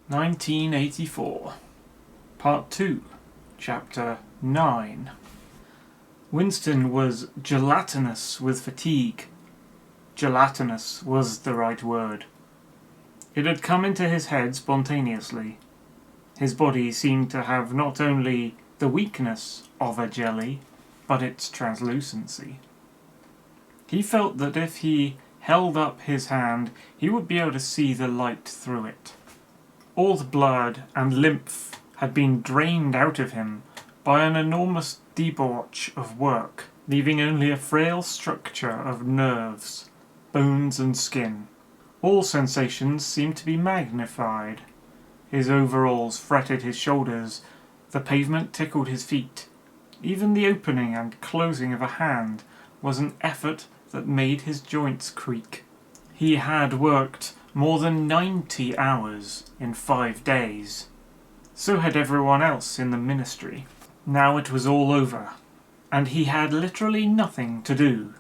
1984. Part 2, Chapter 9. Winston was gelatinous with fatigue. Gelatinous was the right word. It had come into his head spontaneously. His body seemed to have not only the weakness of a jelly, but its translucency. He felt that if he held up his hand, he would be able to see the light through it. All the blood and lymph had been drained out of him by an enormous debauch of work, leaving only a frail structure of nerves, bones and skin. All sensations seemed to be magnified. His overalls fretted his shoulders, the pavement tickled his feet. Even the opening and closing of a hand was an effort that made his joints creak. He had worked more than 90 hours in 5 days. So had everyone else in the ministry. Now it was all over, and he had literally nothing to do.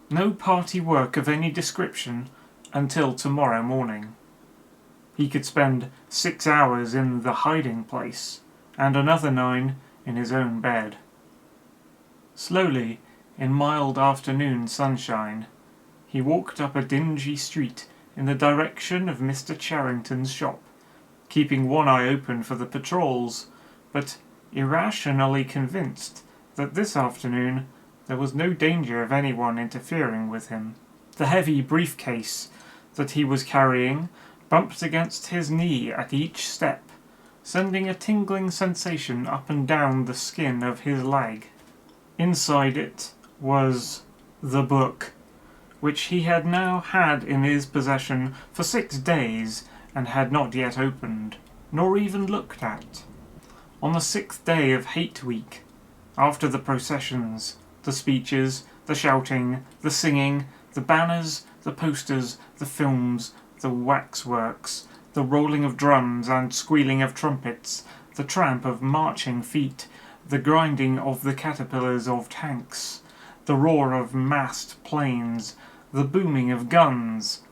No party work of any description until tomorrow morning. He could spend 6 hours in the hiding place, and another 9 in his own bed. Slowly, in mild afternoon sunshine, he walked up a dingy street in the direction of Mr. Charrington's shop, keeping one eye open for the patrols, but irrationally convinced that this afternoon there was no danger of anyone interfering with him. The heavy briefcase that he was carrying bumped against his knee at each step, sending a tingling sensation up and down the skin of his leg. Inside it was the book, which he had now had in his possession for 6 days and had not yet opened, nor even looked at. On the 6th day of Hate Week, after the processions, the speeches, the shouting, the singing, the banners, the posters, the films, the waxworks, the rolling of drums and squealing of trumpets, the tramp of marching feet, the grinding of the caterpillars of tanks, the roar of massed planes, the booming of guns.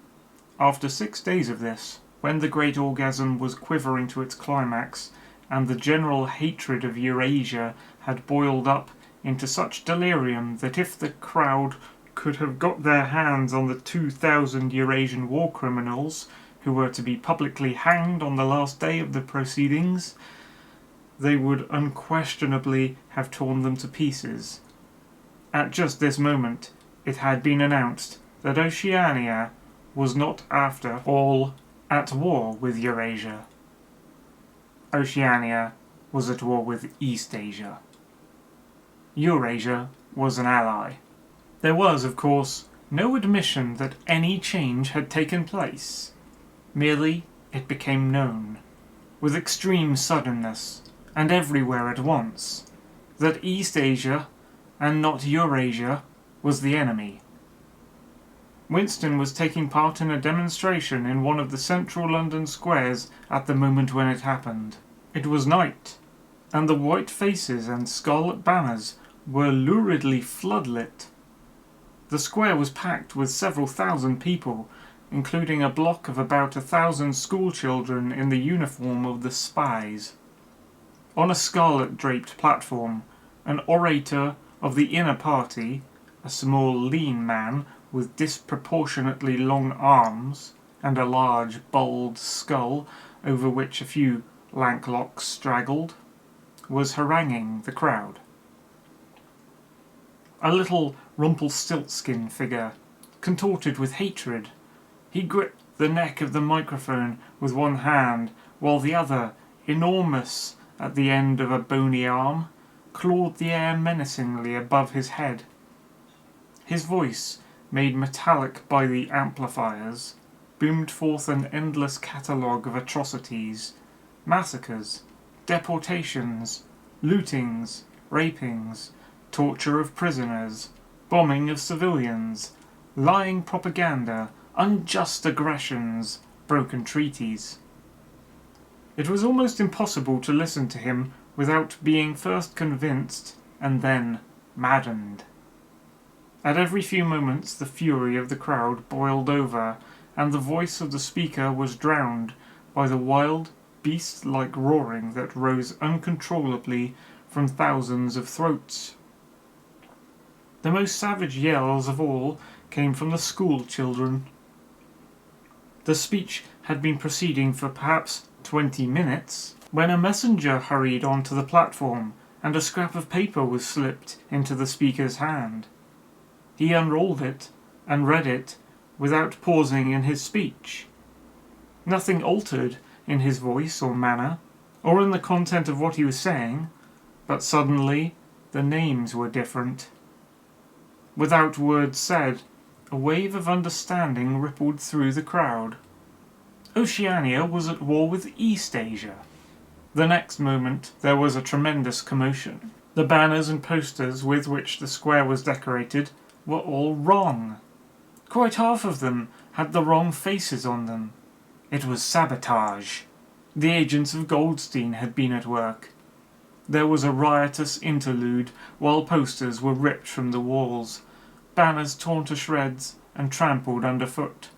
After 6 days of this, when the great orgasm was quivering to its climax, and the general hatred of Eurasia had boiled up into such delirium that if the crowd could have got their hands on the 2,000 Eurasian war criminals who were to be publicly hanged on the last day of the proceedings, they would unquestionably have torn them to pieces. At just this moment it had been announced that Oceania was not after all at war with Eurasia. Oceania was at war with Eastasia. Eurasia was an ally. There was, of course, no admission that any change had taken place. Merely it became known, with extreme suddenness, and everywhere at once, that Eastasia, and not Eurasia, was the enemy. Winston was taking part in a demonstration in one of the central London squares at the moment when it happened. It was night, and the white faces and scarlet banners were luridly floodlit. The square was packed with several thousand people, including a block of about 1,000 schoolchildren in the uniform of the spies. On a scarlet-draped platform, an orator of the inner party, a small lean man with disproportionately long arms and a large bald skull over which a few lank locks straggled, was haranguing the crowd. A little Rumpelstiltskin figure, contorted with hatred, he gripped the neck of the microphone with one hand, while the other, enormous at the end of a bony arm, clawed the air menacingly above his head. His voice, made metallic by the amplifiers, boomed forth an endless catalogue of atrocities, massacres, deportations, lootings, rapings, torture of prisoners, bombing of civilians, lying propaganda, unjust aggressions, broken treaties. It was almost impossible to listen to him without being first convinced and then maddened. At every few moments the fury of the crowd boiled over, and the voice of the speaker was drowned by the wild, beast-like roaring that rose uncontrollably from thousands of throats. The most savage yells of all came from the school children. The speech had been proceeding for perhaps 20 minutes when a messenger hurried onto the platform and a scrap of paper was slipped into the speaker's hand. He unrolled it and read it without pausing in his speech. Nothing altered in his voice or manner, or in the content of what he was saying, but suddenly the names were different. Without words said, a wave of understanding rippled through the crowd. Oceania was at war with East Asia. The next moment there was a tremendous commotion. The banners and posters with which the square was decorated were all wrong. Quite half of them had the wrong faces on them. It was sabotage. The agents of Goldstein had been at work. There was a riotous interlude while posters were ripped from the walls, banners torn to shreds and trampled underfoot.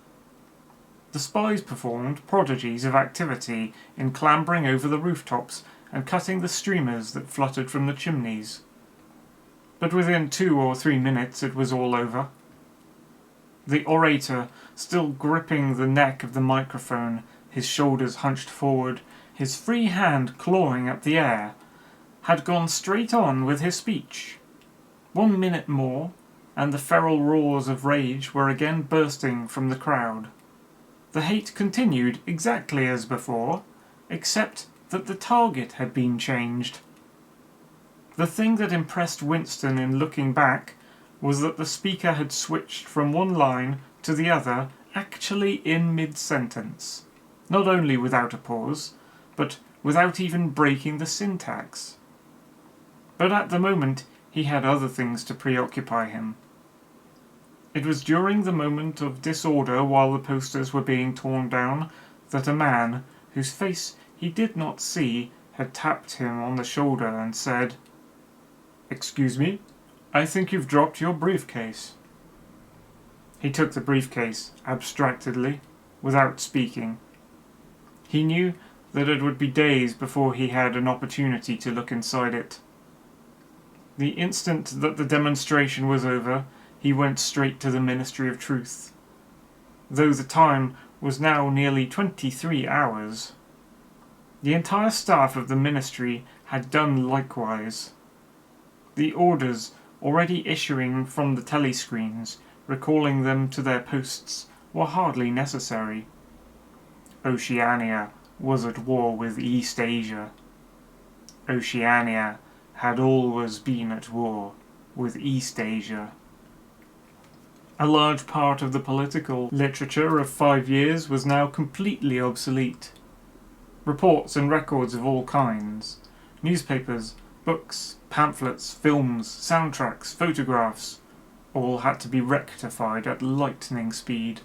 The spies performed prodigies of activity in clambering over the rooftops and cutting the streamers that fluttered from the chimneys. But within 2 or 3 minutes it was all over. The orator, still gripping the neck of the microphone, his shoulders hunched forward, his free hand clawing at the air, had gone straight on with his speech. 1 minute more, and the feral roars of rage were again bursting from the crowd. The hate continued exactly as before, except that the target had been changed. The thing that impressed Winston in looking back was that the speaker had switched from one line to the other actually in mid-sentence, not only without a pause, but without even breaking the syntax. But at the moment he had other things to preoccupy him. It was during the moment of disorder while the posters were being torn down that a man, whose face he did not see, had tapped him on the shoulder and said, "Excuse me, I think you've dropped your briefcase." He took the briefcase abstractedly, without speaking. He knew that it would be days before he had an opportunity to look inside it. The instant that the demonstration was over, he went straight to the Ministry of Truth, though the time was now nearly 23 hours. The entire staff of the ministry had done likewise. The orders already issuing from the telescreens, recalling them to their posts, were hardly necessary. Oceania was at war with East Asia. Oceania had always been at war with East Asia. A large part of the political literature of 5 years was now completely obsolete. Reports and records of all kinds, newspapers, books, pamphlets, films, soundtracks, photographs, all had to be rectified at lightning speed.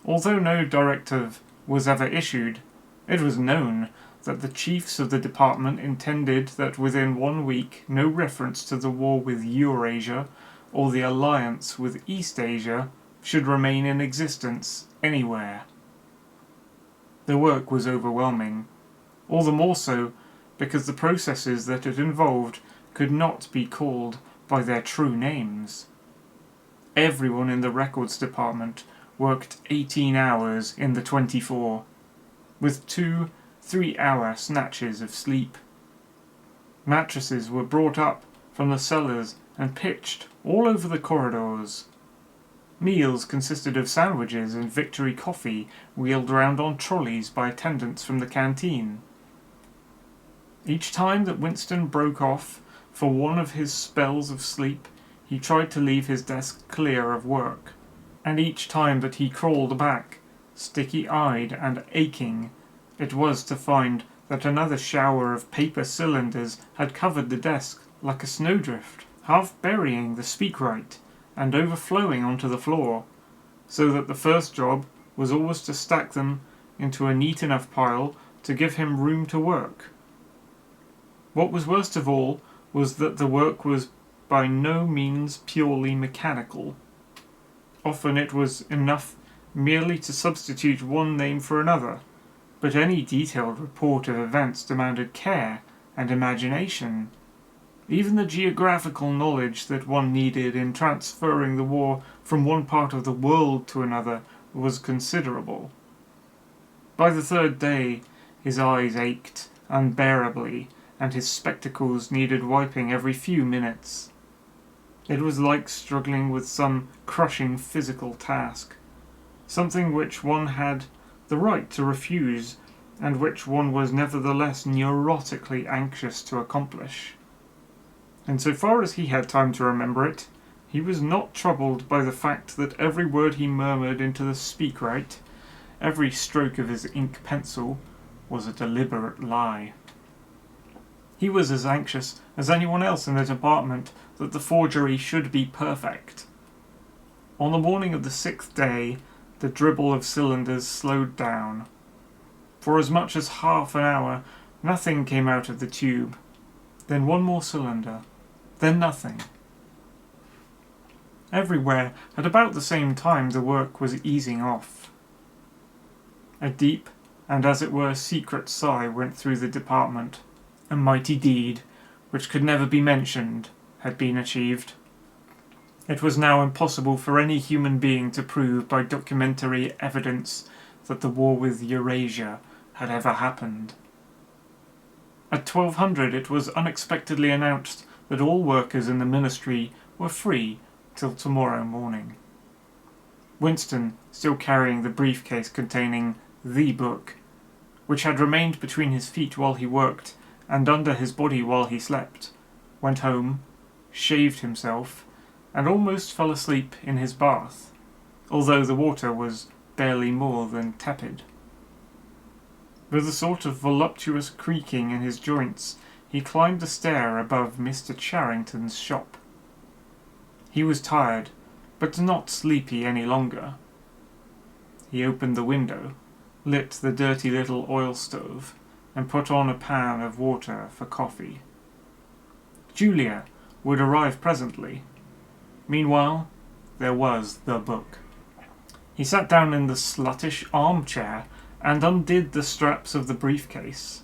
Although no directive was ever issued, it was known that the chiefs of the department intended that within 1 week no reference to the war with Eurasia or the alliance with East Asia should remain in existence anywhere. The work was overwhelming, all the more so because the processes that it involved could not be called by their true names. Everyone in the records department worked 18 hours in the 24, with 2 3-hour snatches of sleep. Mattresses were brought up from the cellars and pitched all over the corridors. Meals consisted of sandwiches and Victory coffee wheeled round on trolleys by attendants from the canteen. Each time that Winston broke off for one of his spells of sleep, he tried to leave his desk clear of work, and each time that he crawled back, sticky-eyed and aching, it was to find that another shower of paper cylinders had covered the desk like a snowdrift, half burying the speakwrite and overflowing onto the floor, so that the first job was always to stack them into a neat enough pile to give him room to work. What was worst of all was that the work was by no means purely mechanical. Often it was enough merely to substitute one name for another, but any detailed report of events demanded care and imagination. Even the geographical knowledge that one needed in transferring the war from one part of the world to another was considerable. By the third day, his eyes ached unbearably, and his spectacles needed wiping every few minutes. It was like struggling with some crushing physical task, something which one had the right to refuse, and which one was nevertheless neurotically anxious to accomplish. And so far as he had time to remember it, he was not troubled by the fact that every word he murmured into the speakwrite, every stroke of his ink pencil, was a deliberate lie. He was as anxious as anyone else in the department that the forgery should be perfect. On the morning of the 6th day, the dribble of cylinders slowed down. For as much as half an hour, nothing came out of the tube. Then one more cylinder. Then nothing. Everywhere, at about the same time, the work was easing off. A deep, and as it were secret sigh went through the department. A mighty deed, which could never be mentioned, had been achieved. It was now impossible for any human being to prove by documentary evidence that the war with Eurasia had ever happened. At 1200 it was unexpectedly announced that all workers in the ministry were free till tomorrow morning. Winston, still carrying the briefcase containing the book, which had remained between his feet while he worked and under his body while he slept, went home, shaved himself, and almost fell asleep in his bath, although the water was barely more than tepid. With a sort of voluptuous creaking in his joints, he climbed the stair above Mr. Charrington's shop. He was tired, but not sleepy any longer. He opened the window, lit the dirty little oil stove, and put on a pan of water for coffee. Julia would arrive presently. Meanwhile, there was the book. He sat down in the sluttish armchair and undid the straps of the briefcase.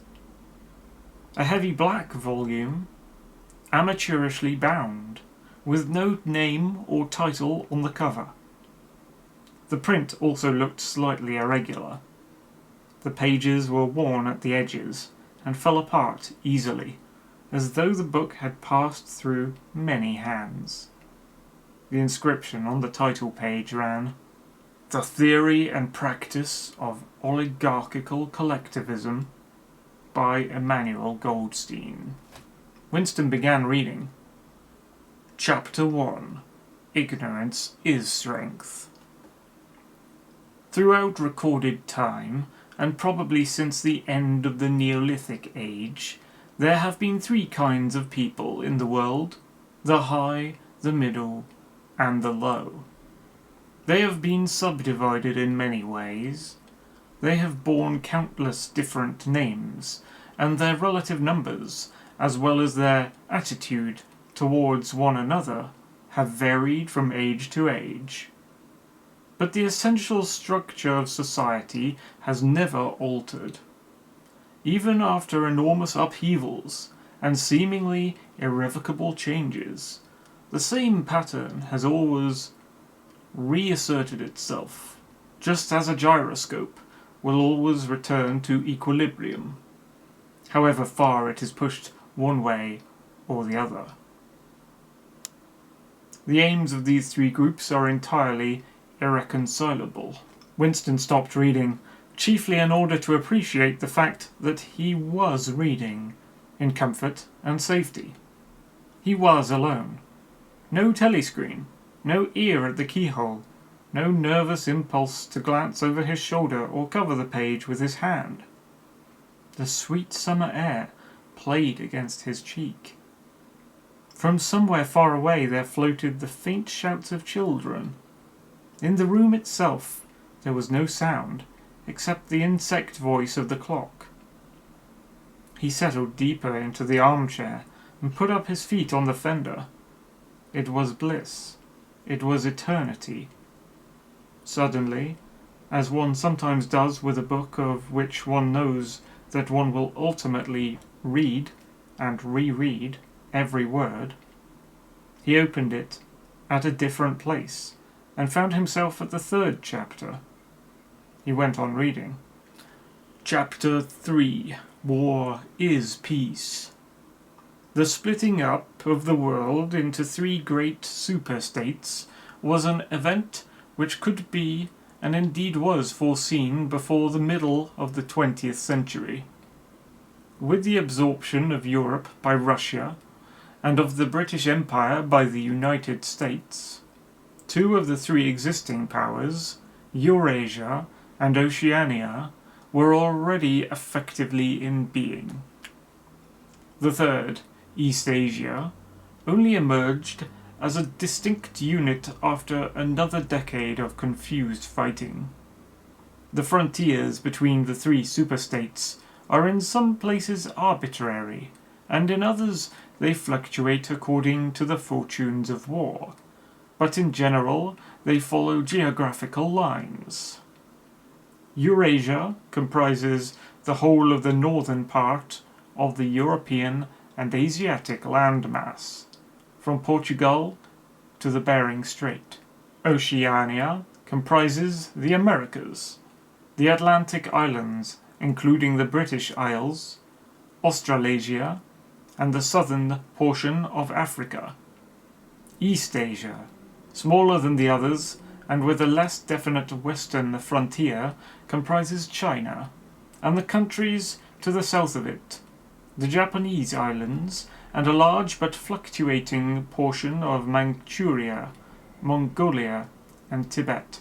A heavy black volume, amateurishly bound, with no name or title on the cover. The print also looked slightly irregular. The pages were worn at the edges and fell apart easily, as though the book had passed through many hands. The inscription on the title page ran, "The Theory and Practice of Oligarchical Collectivism by Emmanuel Goldstein." Winston began reading. Chapter 1. Ignorance is Strength. Throughout recorded time, and probably since the end of the Neolithic Age, there have been three kinds of people in the world: the high, the middle, and the low. They have been subdivided in many ways. They have borne countless different names, and their relative numbers, as well as their attitude towards one another, have varied from age to age. But the essential structure of society has never altered. Even after enormous upheavals and seemingly irrevocable changes, the same pattern has always reasserted itself, just as a gyroscope will always return to equilibrium, however far it is pushed one way or the other. The aims of these three groups are entirely irreconcilable. Winston stopped reading, chiefly in order to appreciate the fact that he was reading, in comfort and safety. He was alone. No telescreen, no ear at the keyhole, no nervous impulse to glance over his shoulder or cover the page with his hand. The sweet summer air played against his cheek. From somewhere far away there floated the faint shouts of children. In the room itself there was no sound, except the insect voice of the clock. He settled deeper into the armchair and put up his feet on the fender. It was bliss. It was eternity. Suddenly, as one sometimes does with a book of which one knows that one will ultimately read and reread every word, he opened it at a different place and found himself at the 3rd chapter. He went on reading. Chapter 3. War is Peace. The splitting up of the world into 3 great superstates was an event which could be, and indeed was, foreseen before the middle of the 20th century. With the absorption of Europe by Russia and of the British Empire by the United States, 2 of the 3 existing powers, Eurasia and Oceania, were already effectively in being. The 3rd, Eastasia, only emerged as a distinct unit after another decade of confused fighting. The frontiers between the 3 superstates are in some places arbitrary, and in others they fluctuate according to the fortunes of war, but in general they follow geographical lines. Eurasia comprises the whole of the northern part of the European and Asiatic landmass, from Portugal to the Bering Strait. Oceania comprises the Americas, the Atlantic Islands, including the British Isles, Australasia, and the southern portion of Africa. Eastasia, smaller than the others and with a less definite western frontier, comprises China, and the countries to the south of it, the Japanese islands, and a large but fluctuating portion of Manchuria, Mongolia, and Tibet.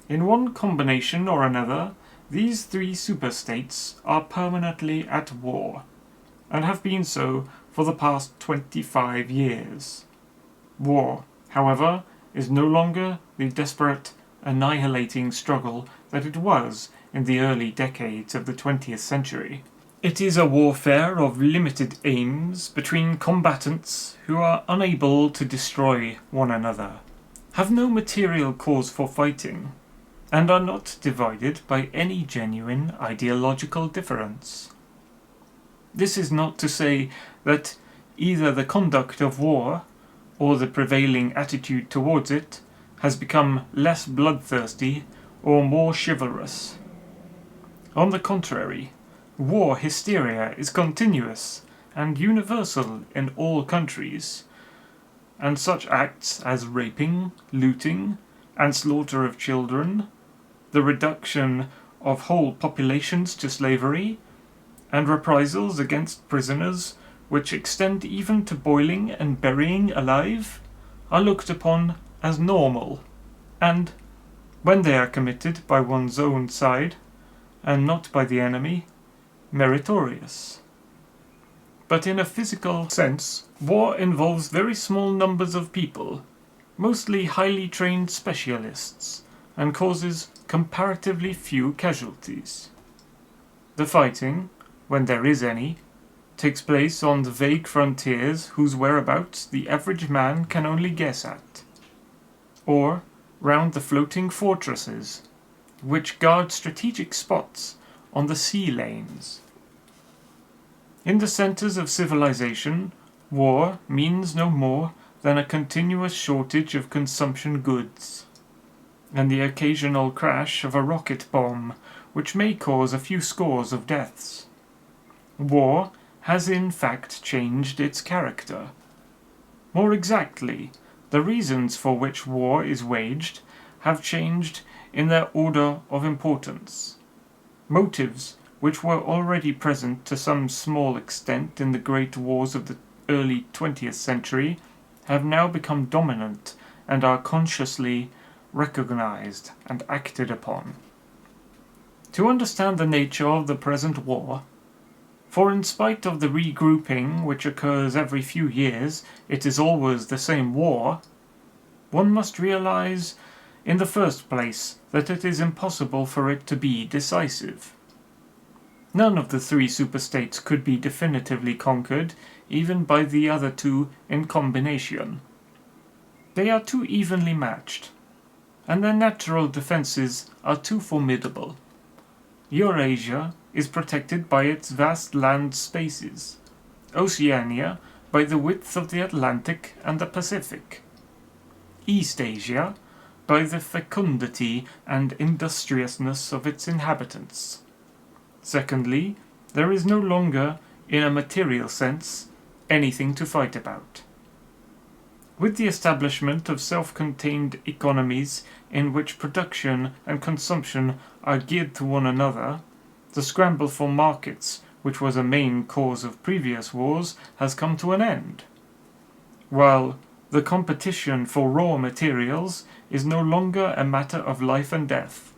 In one combination or another, these 3 superstates are permanently at war, and have been so for the past 25 years. War, however, is no longer the desperate, annihilating struggle that it was in the early decades of the 20th century. It is a warfare of limited aims between combatants who are unable to destroy one another, have no material cause for fighting, and are not divided by any genuine ideological difference. This is not to say that either the conduct of war or the prevailing attitude towards it has become less bloodthirsty or more chivalrous. On the contrary, war hysteria is continuous and universal in all countries, and such acts as raping, looting, and slaughter of children, the reduction of whole populations to slavery, and reprisals against prisoners which extend even to boiling and burying alive, are looked upon as normal, and, when they are committed by one's own side, and not by the enemy, meritorious. But in a physical sense, war involves very small numbers of people, mostly highly trained specialists, and causes comparatively few casualties. The fighting, when there is any, takes place on the vague frontiers whose whereabouts the average man can only guess at, or round the floating fortresses, which guard strategic spots on the sea lanes. In the centres of civilization, war means no more than a continuous shortage of consumption goods, and the occasional crash of a rocket bomb, which may cause a few scores of deaths. War has in fact changed its character. More exactly, the reasons for which war is waged have changed in their order of importance. Motives which were already present to some small extent in the great wars of the early 20th century have now become dominant and are consciously recognized and acted upon. To understand the nature of the present war, for in spite of the regrouping which occurs every few years, it is always the same war, one must realize, in the first place, that it is impossible for it to be decisive. None of the 3 superstates could be definitively conquered, even by the other 2 in combination. They are too evenly matched, and their natural defences are too formidable. Eurasia is protected by its vast land spaces, Oceania by the width of the Atlantic and the Pacific, East Asia by the fecundity and industriousness of its inhabitants. Secondly, there is no longer, in a material sense, anything to fight about. With the establishment of self-contained economies in which production and consumption are geared to one another, the scramble for markets, which was a main cause of previous wars, has come to an end, while the competition for raw materials is no longer a matter of life and death.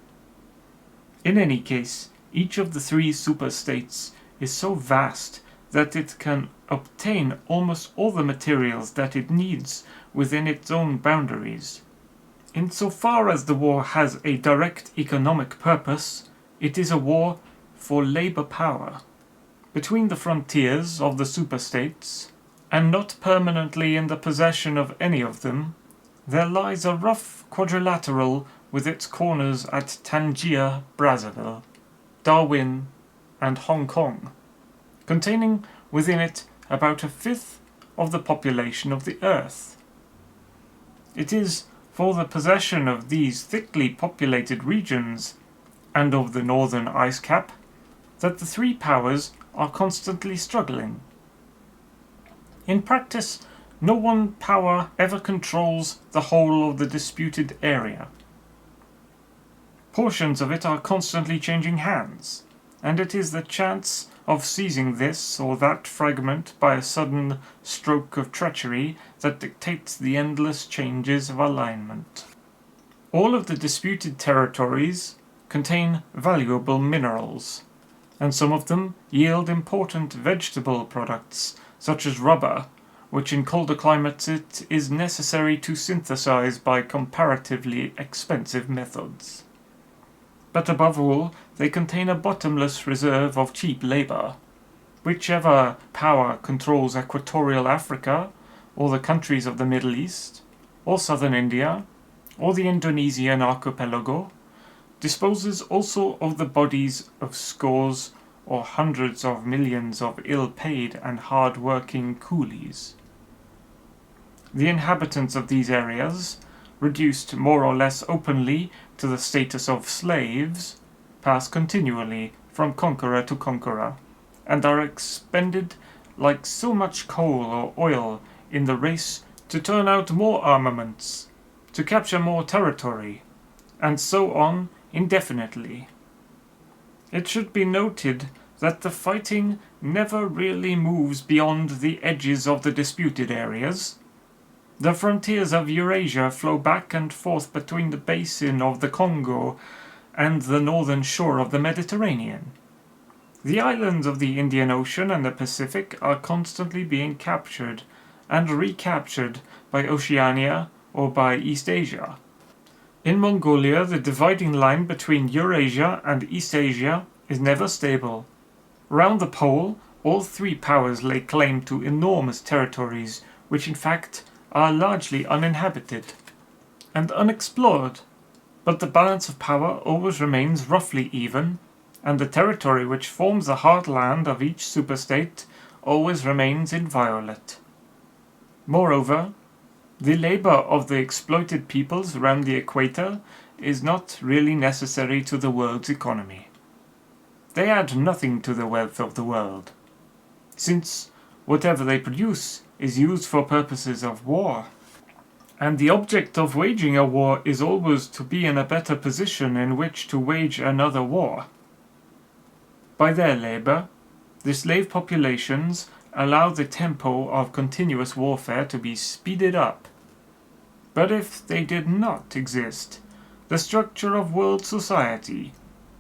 In any case, each of the three superstates is so vast that it can obtain almost all the materials that it needs within its own boundaries. Insofar as the war has a direct economic purpose, it is a war for labour power. Between the frontiers of the superstates, and not permanently in the possession of any of them, there lies a rough quadrilateral with its corners at Tangier, Brazzaville, Darwin, and Hong Kong, containing within it about a fifth of the population of the earth. It is for the possession of these thickly populated regions, and of the northern ice cap, that the three powers are constantly struggling. In practice, no one power ever controls the whole of the disputed area. Portions of it are constantly changing hands, and it is the chance of seizing this or that fragment by a sudden stroke of treachery that dictates the endless changes of alignment. All of the disputed territories contain valuable minerals, and some of them yield important vegetable products, such as rubber, which in colder climates it is necessary to synthesize by comparatively expensive methods. But above all, they contain a bottomless reserve of cheap labor. Whichever power controls equatorial Africa, or the countries of the Middle East, or southern India, or the Indonesian archipelago, disposes also of the bodies of scores or hundreds of millions of ill-paid and hard-working coolies. The inhabitants of these areas, reduced more or less openly to the status of slaves, pass continually from conqueror to conqueror, and are expended like so much coal or oil in the race to turn out more armaments, to capture more territory, and so on indefinitely. It should be noted that the fighting never really moves beyond the edges of the disputed areas. The frontiers of Eurasia flow back and forth between the basin of the Congo and the northern shore of the Mediterranean. The islands of the Indian Ocean and the Pacific are constantly being captured and recaptured by Oceania or by East Asia. In Mongolia, the dividing line between Eurasia and East Asia is never stable. Round the pole, all three powers lay claim to enormous territories, which in fact are largely uninhabited and unexplored, but the balance of power always remains roughly even, and the territory which forms the heartland of each superstate always remains inviolate. Moreover, the labor of the exploited peoples around the equator is not really necessary to the world's economy. They add nothing to the wealth of the world, since whatever they produce is used for purposes of war, and the object of waging a war is always to be in a better position in which to wage another war. By their labor, the slave populations allow the tempo of continuous warfare to be speeded up. But if they did not exist, the structure of world society,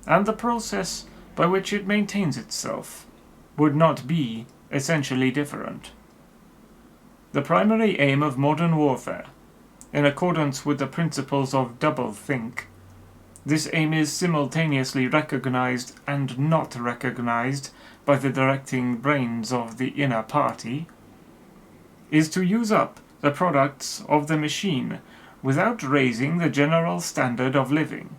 and the process by which it maintains itself, would not be essentially different. The primary aim of modern warfare, in accordance with the principles of double-think, this aim is simultaneously recognized and not recognized by the directing brains of the inner party, is to use up the products of the machine without raising the general standard of living.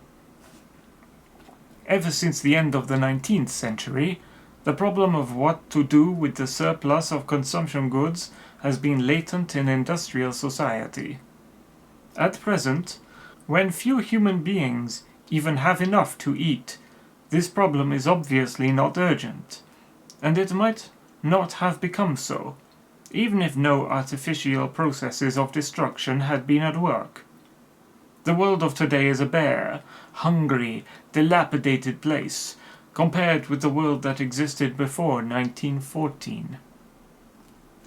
Ever since the end of the 19th century, the problem of what to do with the surplus of consumption goods has been latent in industrial society. At present, when few human beings even have enough to eat, this problem is obviously not urgent, and it might not have become so, even if no artificial processes of destruction had been at work. The world of today is a bare, hungry, dilapidated place, compared with the world that existed before 1914.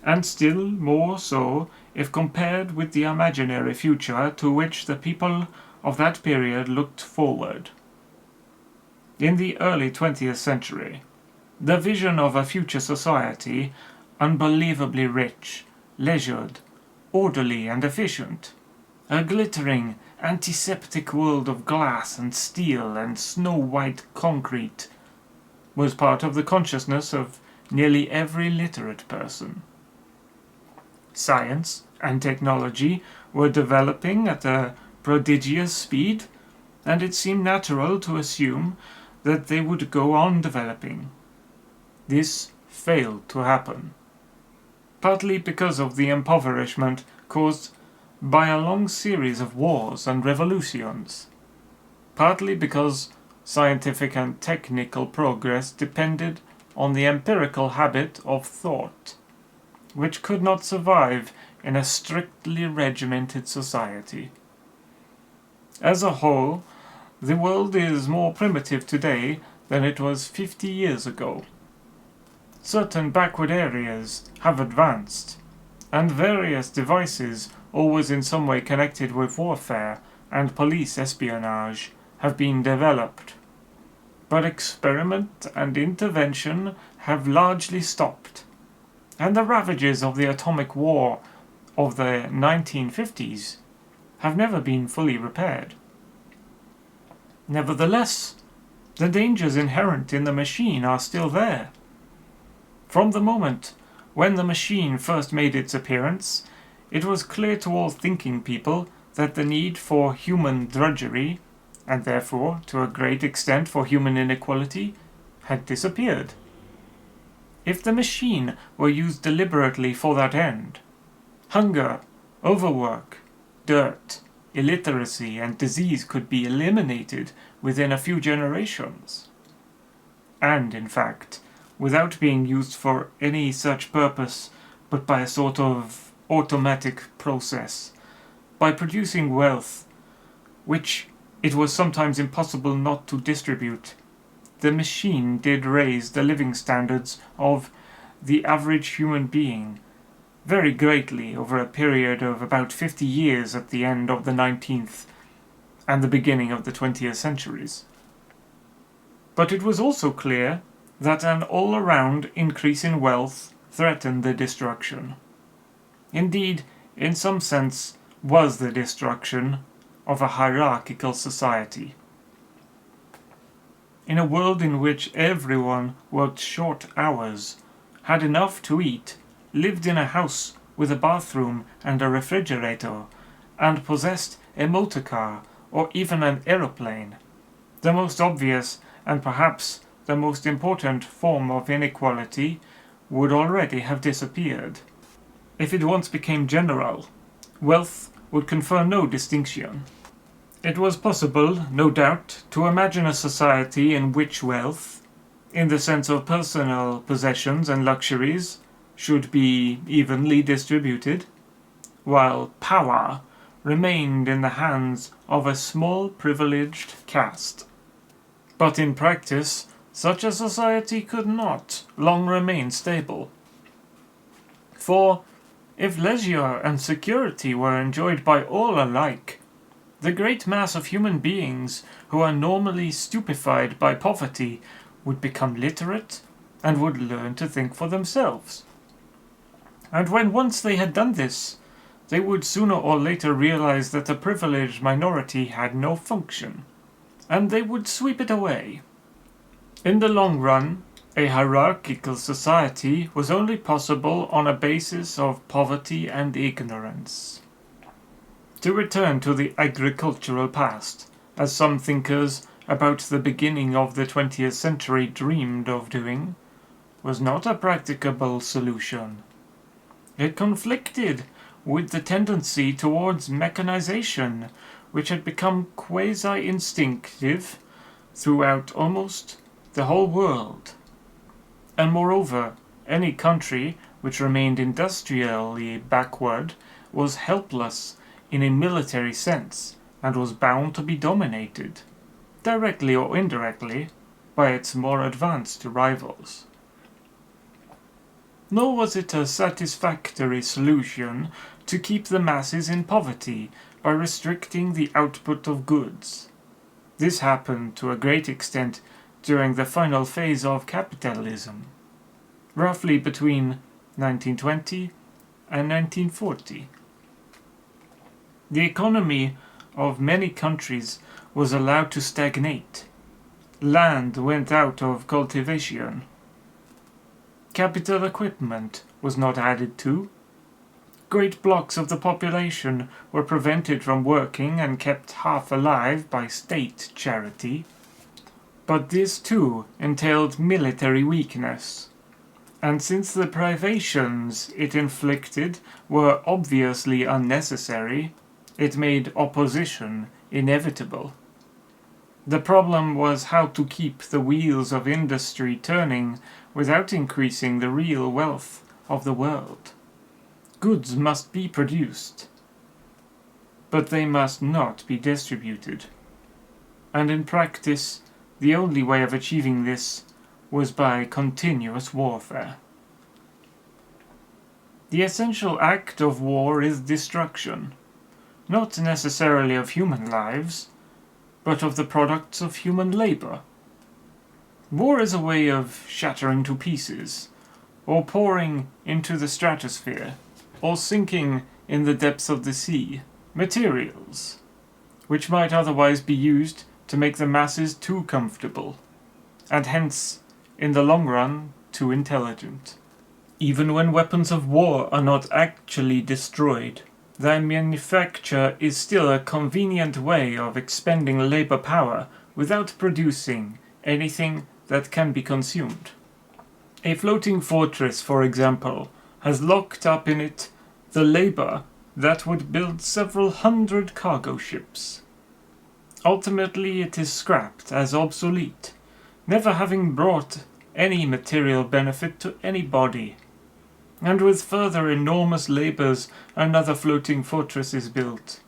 And still more so if compared with the imaginary future to which the people of that period looked forward. In the early 20th century, the vision of a future society, unbelievably rich, leisured, orderly and efficient, a glittering, antiseptic world of glass and steel and snow-white concrete, was part of the consciousness of nearly every literate person. Science and technology were developing at a prodigious speed, and it seemed natural to assume that they would go on developing. This failed to happen, partly because of the impoverishment caused by a long series of wars and revolutions, partly because scientific and technical progress depended on the empirical habit of thought, which could not survive in a strictly regimented society. As a whole, the world is more primitive today than it was 50 years ago. Certain backward areas have advanced, and various devices, always in some way connected with warfare and police espionage, have been developed. But experiment and intervention have largely stopped, and the ravages of the atomic war of the 1950s have never been fully repaired. Nevertheless, the dangers inherent in the machine are still there. From the moment when the machine first made its appearance, it was clear to all thinking people that the need for human drudgery, and therefore, to a great extent, for human inequality, had disappeared. If the machine were used deliberately for that end, hunger, overwork, dirt, illiteracy, and disease could be eliminated within a few generations. And, in fact, without being used for any such purpose, but by a sort of automatic process, by producing wealth, which it was sometimes impossible not to distribute, the machine did raise the living standards of the average human being very greatly over a period of about 50 years at the end of the 19th and the beginning of the 20th centuries. But it was also clear that an all-around increase in wealth threatened the destruction. Indeed, in some sense, was the destruction of a hierarchical society. In a world in which everyone worked short hours, had enough to eat, lived in a house with a bathroom and a refrigerator, and possessed a motor car or even an aeroplane, the most obvious and perhaps the most important form of inequality would already have disappeared. If it once became general, wealth would confer no distinction. It was possible, no doubt, to imagine a society in which wealth, in the sense of personal possessions and luxuries, should be evenly distributed, while power remained in the hands of a small privileged caste. But in practice, such a society could not long remain stable. For, if leisure and security were enjoyed by all alike, the great mass of human beings who are normally stupefied by poverty would become literate and would learn to think for themselves. And when once they had done this, they would sooner or later realize that the privileged minority had no function, and they would sweep it away. In the long run, a hierarchical society was only possible on a basis of poverty and ignorance. To return to the agricultural past, as some thinkers about the beginning of the 20th century dreamed of doing, was not a practicable solution. It conflicted with the tendency towards mechanization, which had become quasi-instinctive throughout almost the whole world. And moreover, any country which remained industrially backward was helpless in a military sense, and was bound to be dominated, directly or indirectly, by its more advanced rivals. Nor was it a satisfactory solution to keep the masses in poverty by restricting the output of goods. This happened to a great extent during the final phase of capitalism, roughly between 1920 and 1940. The economy of many countries was allowed to stagnate. Land went out of cultivation. Capital equipment was not added to. Great blocks of the population were prevented from working and kept half alive by state charity. But this too entailed military weakness. And since the privations it inflicted were obviously unnecessary, it made opposition inevitable. The problem was how to keep the wheels of industry turning without increasing the real wealth of the world. Goods must be produced, but they must not be distributed. And in practice, the only way of achieving this was by continuous warfare. The essential act of war is destruction, not necessarily of human lives, but of the products of human labor. War is a way of shattering to pieces, or pouring into the stratosphere, or sinking in the depths of the sea, materials, which might otherwise be used to make the masses too comfortable, and hence, in the long run, too intelligent. Even when weapons of war are not actually destroyed, their manufacture is still a convenient way of expending labor power without producing anything that can be consumed. A floating fortress, for example, has locked up in it the labor that would build several hundred cargo ships. Ultimately it is scrapped as obsolete, never having brought any material benefit to anybody. And with further enormous labors another floating fortress is built.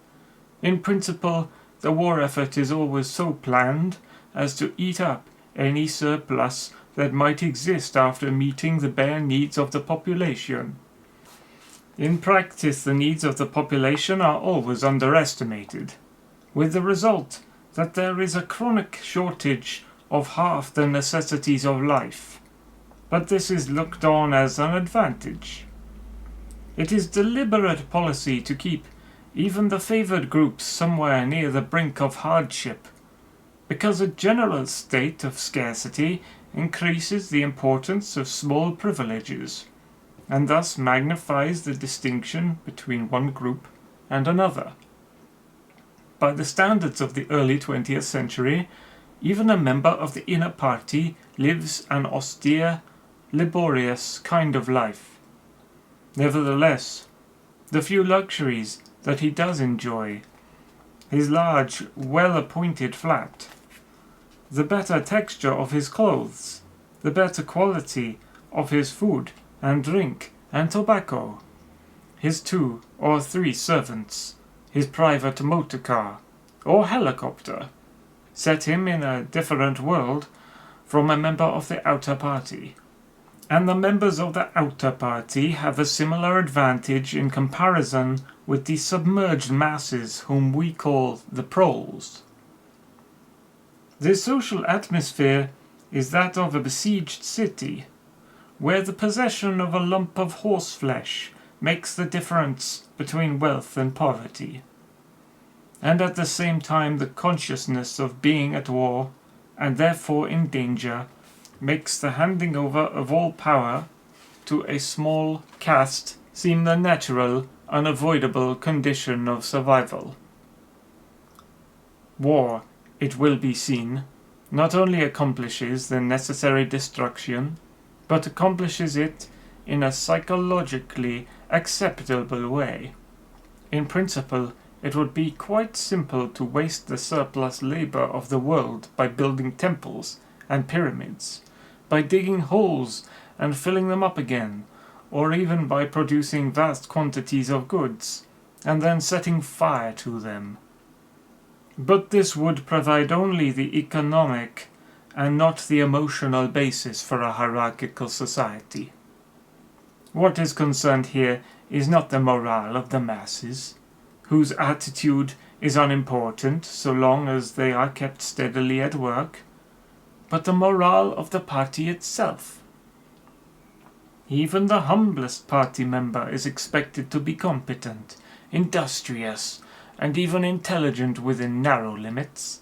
In principle, the war effort is always so planned as to eat up any surplus that might exist after meeting the bare needs of the population. In practice, the needs of the population are always underestimated, with the result that there is a chronic shortage of half the necessities of life. But this is looked on as an advantage. It is deliberate policy to keep even the favored groups somewhere near the brink of hardship, because a general state of scarcity increases the importance of small privileges, and thus magnifies the distinction between one group and another. By the standards of the early 20th century, even a member of the inner party lives an austere, laborious kind of life. Nevertheless, the few luxuries that he does enjoy, his large, well-appointed flat, the better texture of his clothes, the better quality of his food and drink and tobacco, his 2 or 3 servants, his private motor car or helicopter, set him in a different world from a member of the outer party. And the members of the outer party have a similar advantage in comparison with the submerged masses whom we call the proles. The social atmosphere is that of a besieged city, where the possession of a lump of horseflesh makes the difference between wealth and poverty, and at the same time the consciousness of being at war, and therefore in danger, makes the handing over of all power to a small caste seem the natural unavoidable condition of survival. War, it will be seen, not only accomplishes the necessary destruction, but accomplishes it in a psychologically acceptable way. In principle, it would be quite simple to waste the surplus labor of the world by building temples and pyramids, by digging holes and filling them up again, or even by producing vast quantities of goods, and then setting fire to them. But this would provide only the economic and not the emotional basis for a hierarchical society. What is concerned here is not the morale of the masses, whose attitude is unimportant so long as they are kept steadily at work, but the morale of the party itself. Even the humblest party member is expected to be competent, industrious, and even intelligent within narrow limits,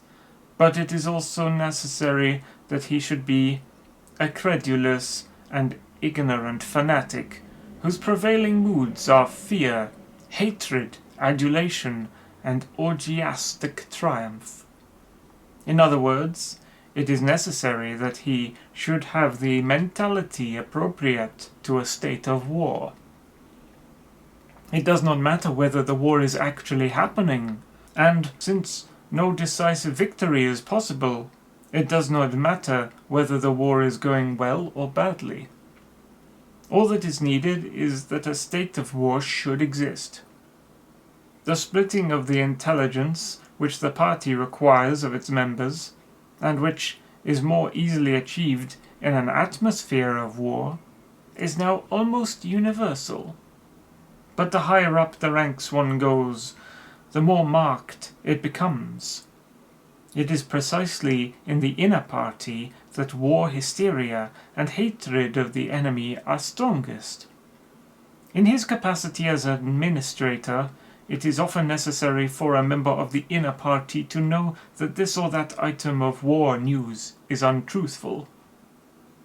but it is also necessary that he should be a credulous and ignorant fanatic, whose prevailing moods are fear, hatred, adulation, and orgiastic triumph. In other words, it is necessary that he should have the mentality appropriate to a state of war. It does not matter whether the war is actually happening, and since no decisive victory is possible, it does not matter whether the war is going well or badly. All that is needed is that a state of war should exist. The splitting of the intelligence which the party requires of its members, and which is more easily achieved in an atmosphere of war, is now almost universal. But the higher up the ranks one goes, the more marked it becomes. It is precisely in the inner party that war hysteria and hatred of the enemy are strongest. In his capacity as administrator, it is often necessary for a member of the inner party to know that this or that item of war news is untruthful.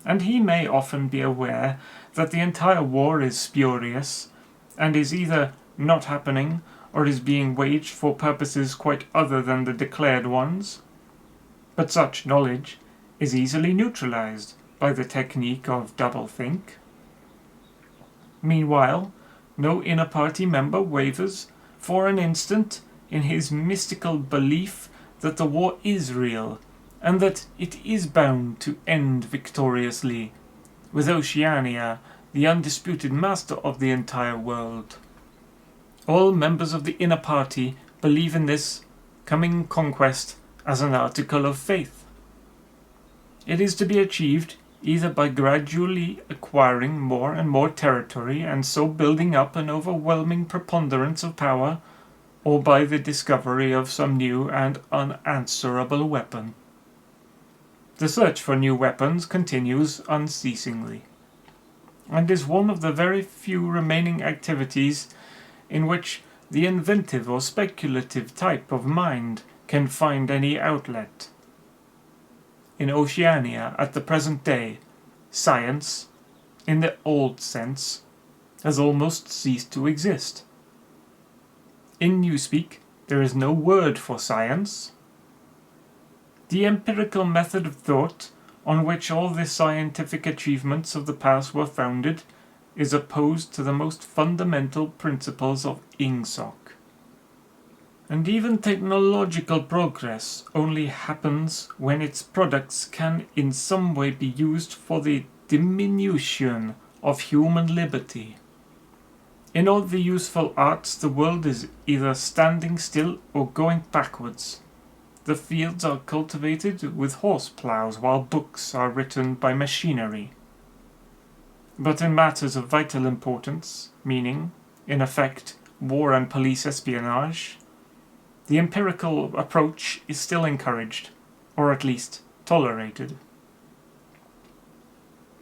And he may often be aware that the entire war is spurious, and is either not happening, or is being waged for purposes quite other than the declared ones. But such knowledge is easily neutralized by the technique of doublethink. Meanwhile, no inner party member wavers for an instant in his mystical belief that the war is real, and that it is bound to end victoriously, with Oceania the undisputed master of the entire world. All members of the inner party believe in this coming conquest as an article of faith. It is to be achieved either by gradually acquiring more and more territory and so building up an overwhelming preponderance of power, or by the discovery of some new and unanswerable weapon. The search for new weapons continues unceasingly, and is one of the very few remaining activities in which the inventive or speculative type of mind can find any outlet. In Oceania at the present day, science, in the old sense, has almost ceased to exist. In Newspeak, there is no word for science. The empirical method of thought, on which all the scientific achievements of the past were founded, is opposed to the most fundamental principles of Ingsoc. And even technological progress only happens when its products can in some way be used for the diminution of human liberty. In all the useful arts, the world is either standing still or going backwards. The fields are cultivated with horse ploughs, while books are written by machinery. But in matters of vital importance, meaning, in effect, war and police espionage, the empirical approach is still encouraged, or at least tolerated.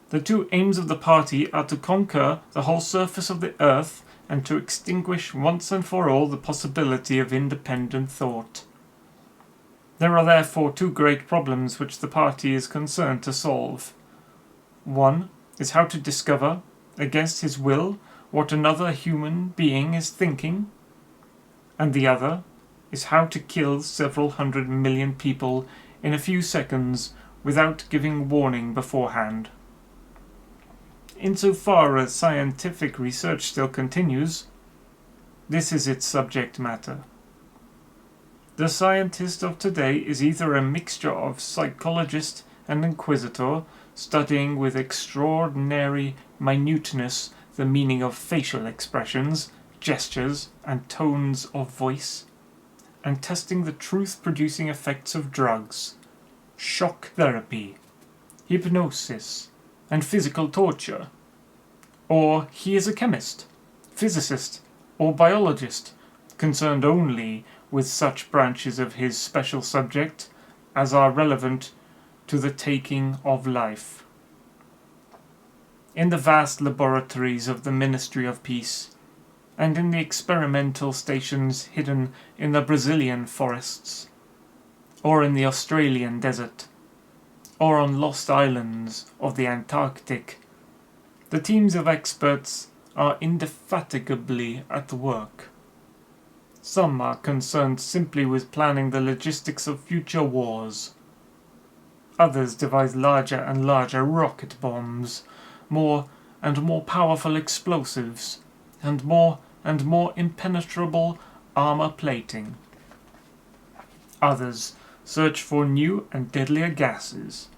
The two aims of the party are to conquer the whole surface of the earth and to extinguish once and for all the possibility of independent thought. There are therefore two great problems which the party is concerned to solve. One is how to discover, against his will, what another human being is thinking, and the other is how to kill several 100 million people in a few seconds without giving warning beforehand. Insofar as scientific research still continues, this is its subject matter. The scientist of today is either a mixture of psychologist and inquisitor, studying with extraordinary minuteness the meaning of facial expressions, gestures, and tones of voice, and testing the truth-producing effects of drugs, shock therapy, hypnosis, and physical torture. Or he is a chemist, physicist, or biologist, concerned only with such branches of his special subject as are relevant to the taking of life. In the vast laboratories of the Ministry of Peace, and in the experimental stations hidden in the Brazilian forests, or in the Australian desert, or on lost islands of the Antarctic, the teams of experts are indefatigably at work. Some are concerned simply with planning the logistics of future wars. Others devise larger and larger rocket bombs, more and more powerful explosives, and more impenetrable armor plating. Others search for new and deadlier gases,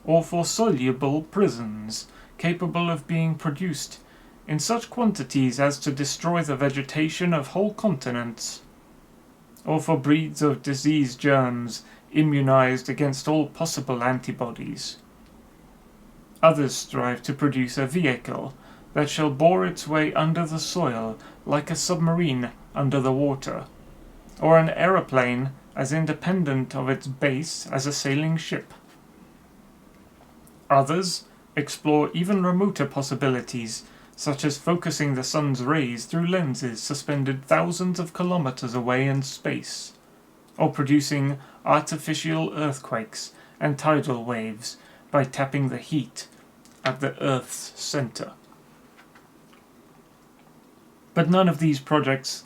or for soluble prisons capable of being produced in such quantities as to destroy the vegetation of whole continents, or for breeds of disease germs immunized against all possible antibodies. Others strive to produce a vehicle that shall bore its way under the soil like a submarine under the water, or an aeroplane as independent of its base as a sailing ship. Others explore even remoter possibilities, such as focusing the sun's rays through lenses suspended thousands of kilometers away in space, or producing artificial earthquakes and tidal waves by tapping the heat at the Earth's center. But none of these projects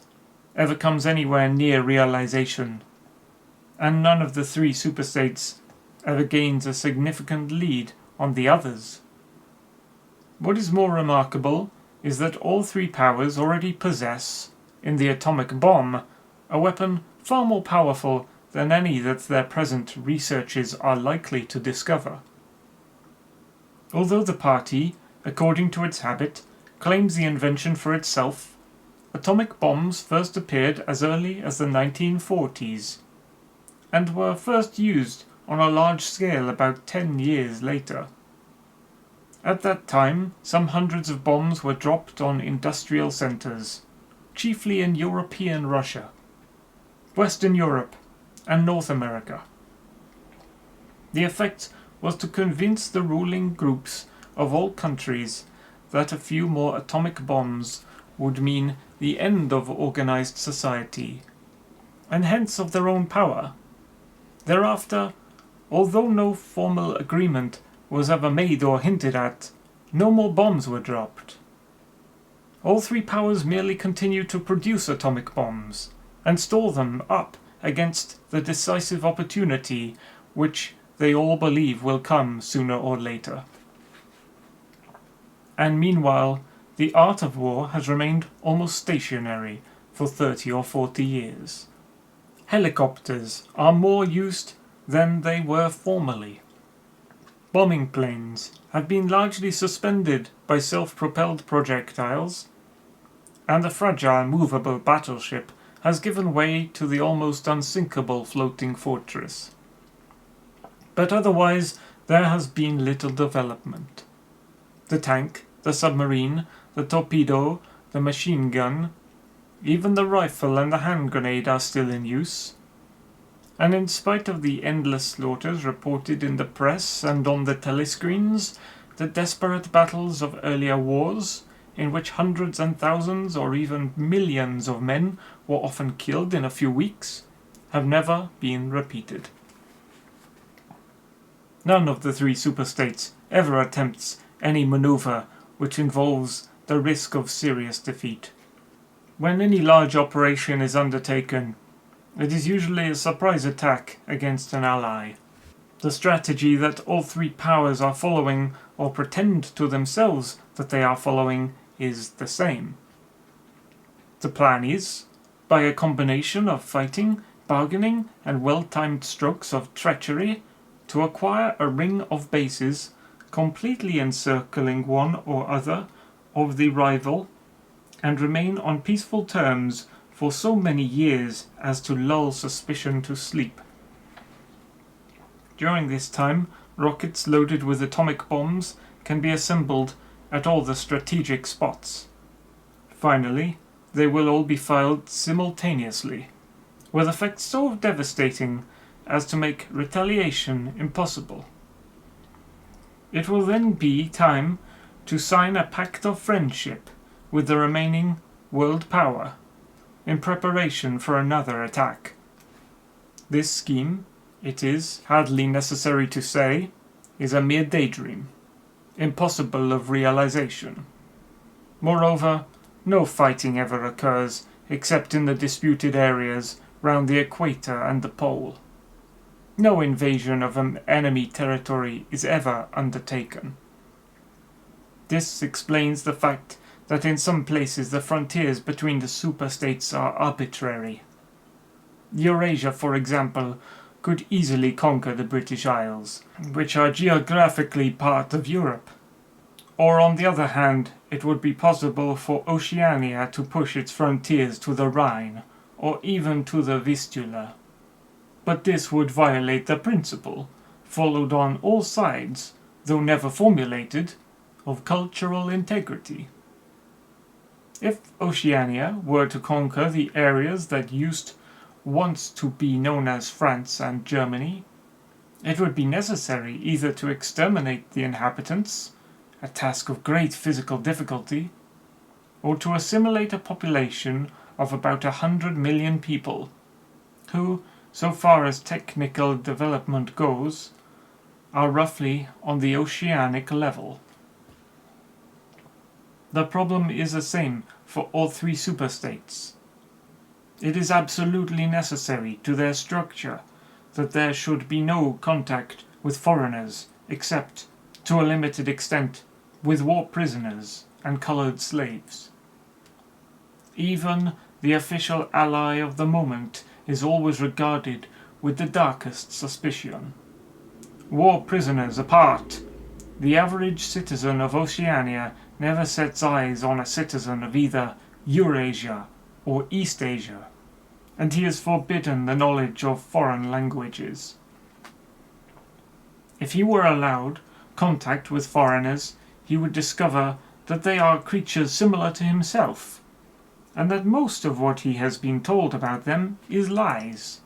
ever comes anywhere near realization, and none of the three superstates ever gains a significant lead on the others. What is more remarkable is that all three powers already possess, in the atomic bomb, a weapon far more powerful than any that their present researches are likely to discover. Although the party, according to its habit, claims the invention for itself, atomic bombs first appeared as early as the 1940s, and were first used on a large scale about 10 years later. At that time, some hundreds of bombs were dropped on industrial centers, chiefly in European Russia, Western Europe, and North America. The effect was to convince the ruling groups of all countries that a few more atomic bombs would mean the end of organized society, and hence of their own power. Thereafter, although no formal agreement was ever made or hinted at, no more bombs were dropped. All three powers merely continue to produce atomic bombs, and store them up against the decisive opportunity which they all believe will come sooner or later. And meanwhile, the art of war has remained almost stationary for 30 or 40 years. Helicopters are more used than they were formerly. Bombing planes have been largely suspended by self-propelled projectiles, and the fragile movable battleship has given way to the almost unsinkable floating fortress. But otherwise there has been little development. The tank, the submarine, the torpedo, the machine gun, even the rifle and the hand grenade are still in use. And in spite of the endless slaughters reported in the press and on the telescreens, the desperate battles of earlier wars, in which hundreds and thousands or even millions of men were often killed in a few weeks, have never been repeated. None of the three superstates ever attempts any maneuver which involves the risk of serious defeat. When any large operation is undertaken, it is usually a surprise attack against an ally. The strategy that all three powers are following, or pretend to themselves that they are following, is the same. The plan is, by a combination of fighting, bargaining, and well-timed strokes of treachery, to acquire a ring of bases, completely encircling one or other of the rival, and remain on peaceful terms for so many years as to lull suspicion to sleep. During this time, rockets loaded with atomic bombs can be assembled at all the strategic spots. Finally, they will all be fired simultaneously, with effects so devastating as to make retaliation impossible. It will then be time to sign a pact of friendship with the remaining world power, in preparation for another attack. This scheme, it is hardly necessary to say, is a mere daydream, impossible of realization. Moreover, no fighting ever occurs except in the disputed areas round the equator and the pole. No invasion of an enemy territory is ever undertaken. This explains the fact that in some places the frontiers between the superstates are arbitrary. Eurasia, for example, could easily conquer the British Isles, which are geographically part of Europe. Or on the other hand, it would be possible for Oceania to push its frontiers to the Rhine, or even to the Vistula. But this would violate the principle, followed on all sides, though never formulated, of cultural integrity. If Oceania were to conquer the areas that used once to be known as France and Germany, it would be necessary either to exterminate the inhabitants, a task of great physical difficulty, or to assimilate a population of about 100 million people, who, so far as technical development goes, are roughly on the oceanic level. The problem is the same for all three superstates. It is absolutely necessary to their structure that there should be no contact with foreigners except, to a limited extent, with war prisoners and colored slaves. Even the official ally of the moment is always regarded with the darkest suspicion. War prisoners apart, the average citizen of Oceania never sets eyes on a citizen of either Eurasia or East Asia, and he is forbidden the knowledge of foreign languages. If he were allowed contact with foreigners, he would discover that they are creatures similar to himself, and that most of what he has been told about them is lies.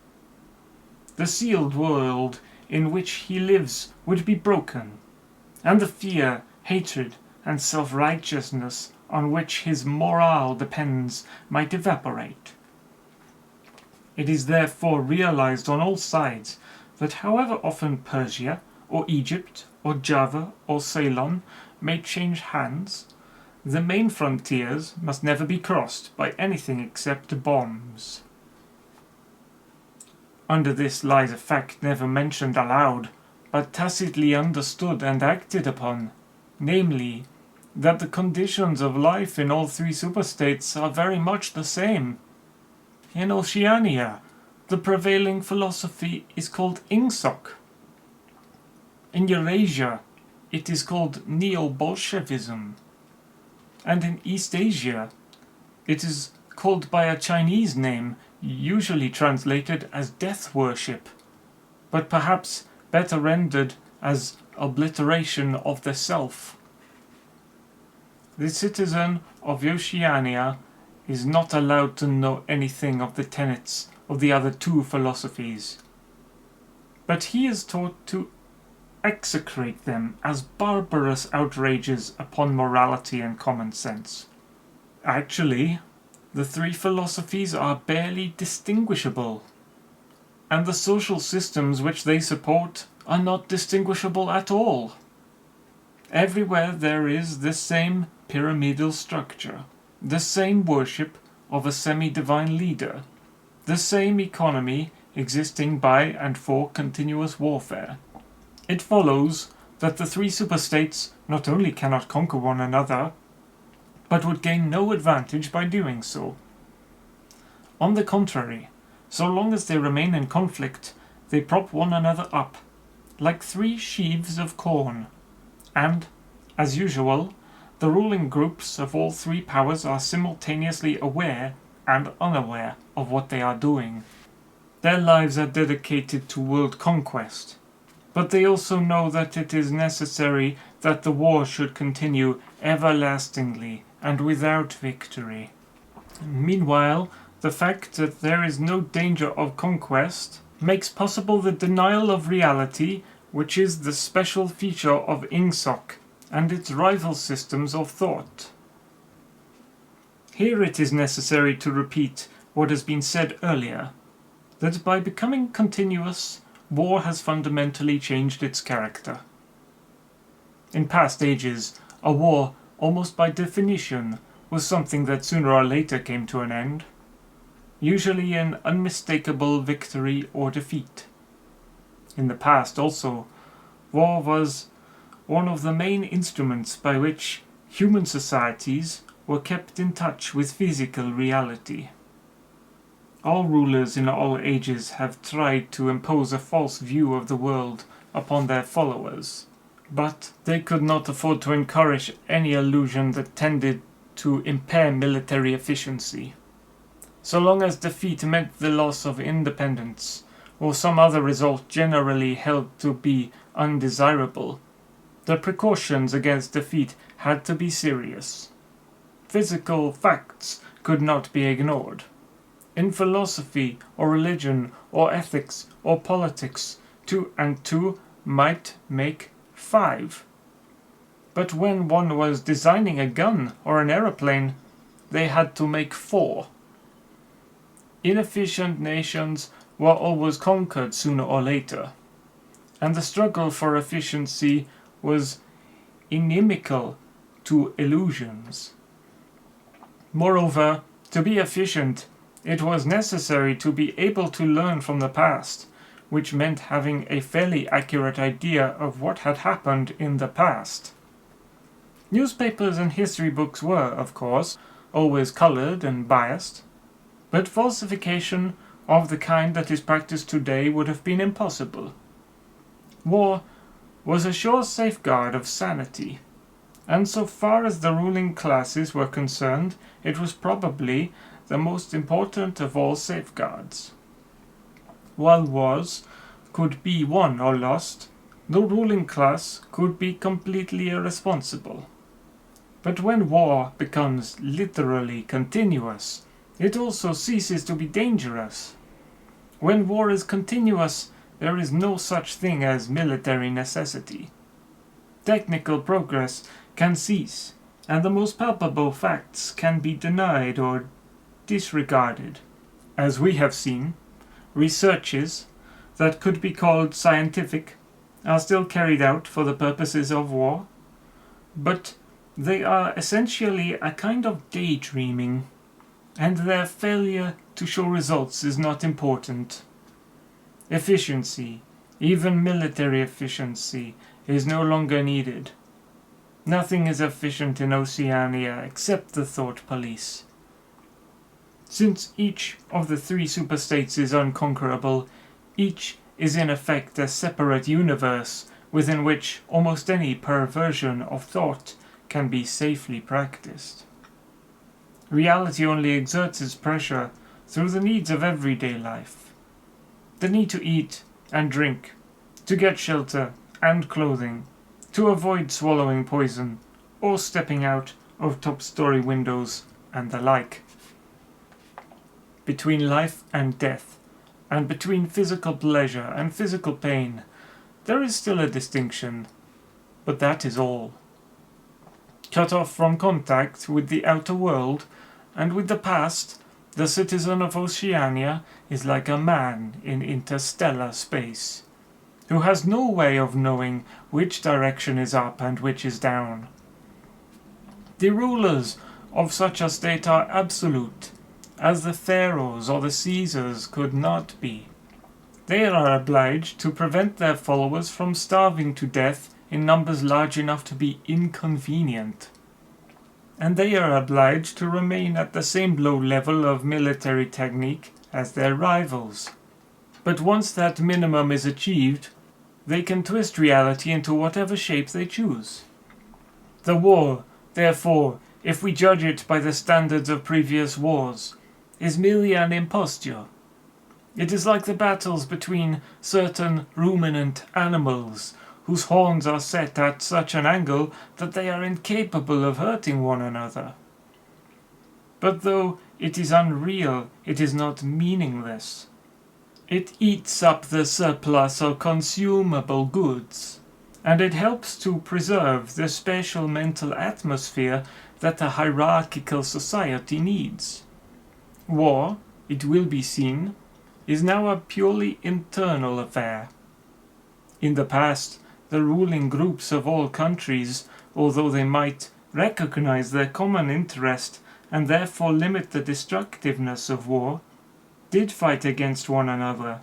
The sealed world in which he lives would be broken, and the fear, hatred, and self-righteousness on which his morale depends might evaporate. It is therefore realized on all sides that however often Persia, or Egypt, or Java, or Ceylon may change hands, the main frontiers must never be crossed by anything except bombs. Under this lies a fact never mentioned aloud, but tacitly understood and acted upon, namely, that the conditions of life in all three superstates are very much the same. In Oceania, the prevailing philosophy is called Ingsoc. In Eurasia, it is called Neo-Bolshevism. And in East Asia, it is called by a Chinese name, usually translated as death worship, but perhaps better rendered as obliteration of the self. The citizen of Oceania is not allowed to know anything of the tenets of the other two philosophies, but he is taught to execrate them as barbarous outrages upon morality and common sense. Actually, the three philosophies are barely distinguishable, and the social systems which they support are not distinguishable at all. Everywhere there is this same pyramidal structure, the same worship of a semi-divine leader, the same economy existing by and for continuous warfare. It follows that the three superstates not only cannot conquer one another, but would gain no advantage by doing so. On the contrary, so long as they remain in conflict, they prop one another up, like three sheaves of corn, and, as usual, the ruling groups of all three powers are simultaneously aware and unaware of what they are doing. Their lives are dedicated to world conquest, but they also know that it is necessary that the war should continue everlastingly and without victory. Meanwhile, the fact that there is no danger of conquest makes possible the denial of reality, which is the special feature of Ingsoc and its rival systems of thought. Here it is necessary to repeat what has been said earlier, that by becoming continuous, war has fundamentally changed its character. In past ages, a war, almost by definition, was something that sooner or later came to an end, usually an unmistakable victory or defeat. In the past also, war was one of the main instruments by which human societies were kept in touch with physical reality. All rulers in all ages have tried to impose a false view of the world upon their followers, but they could not afford to encourage any illusion that tended to impair military efficiency. So long as defeat meant the loss of independence, or some other result generally held to be undesirable, the precautions against defeat had to be serious. Physical facts could not be ignored. In philosophy or religion or ethics or politics, 2 and 2 might make 5. But when one was designing a gun or an aeroplane, they had to make 4. Inefficient nations were always conquered sooner or later, and the struggle for efficiency was inimical to illusions. Moreover, to be efficient, it was necessary to be able to learn from the past, which meant having a fairly accurate idea of what had happened in the past. Newspapers and history books were, of course, always colored and biased, but falsification of the kind that is practiced today would have been impossible. War was a sure safeguard of sanity, and so far as the ruling classes were concerned, it was probably the most important of all safeguards. While wars could be won or lost, the ruling class could be completely irresponsible. But when war becomes literally continuous, it also ceases to be dangerous. When war is continuous, there is no such thing as military necessity. Technical progress can cease, and the most palpable facts can be denied or disregarded. As we have seen, researches that could be called scientific are still carried out for the purposes of war, but they are essentially a kind of daydreaming, and their failure to show results is not important. Efficiency, even military efficiency, is no longer needed. Nothing is efficient in Oceania except the thought police. Since each of the three superstates is unconquerable, each is in effect a separate universe within which almost any perversion of thought can be safely practiced. Reality only exerts its pressure through the needs of everyday life. The need to eat and drink, to get shelter and clothing, to avoid swallowing poison or stepping out of top-story windows and the like. Between life and death, and between physical pleasure and physical pain, there is still a distinction, but that is all. Cut off from contact with the outer world and with the past, the citizen of Oceania is like a man in interstellar space, who has no way of knowing which direction is up and which is down. The rulers of such a state are absolute, as the pharaohs or the Caesars could not be. They are obliged to prevent their followers from starving to death in numbers large enough to be inconvenient. And they are obliged to remain at the same low level of military technique as their rivals. But once that minimum is achieved, they can twist reality into whatever shape they choose. The war, therefore, if we judge it by the standards of previous wars, is merely an imposture. It is like the battles between certain ruminant animals, whose horns are set at such an angle that they are incapable of hurting one another. But though it is unreal, it is not meaningless. It eats up the surplus of consumable goods, and it helps to preserve the special mental atmosphere that a hierarchical society needs. War, it will be seen, is now a purely internal affair. In the past, the ruling groups of all countries, although they might recognize their common interest and therefore limit the destructiveness of war, did fight against one another,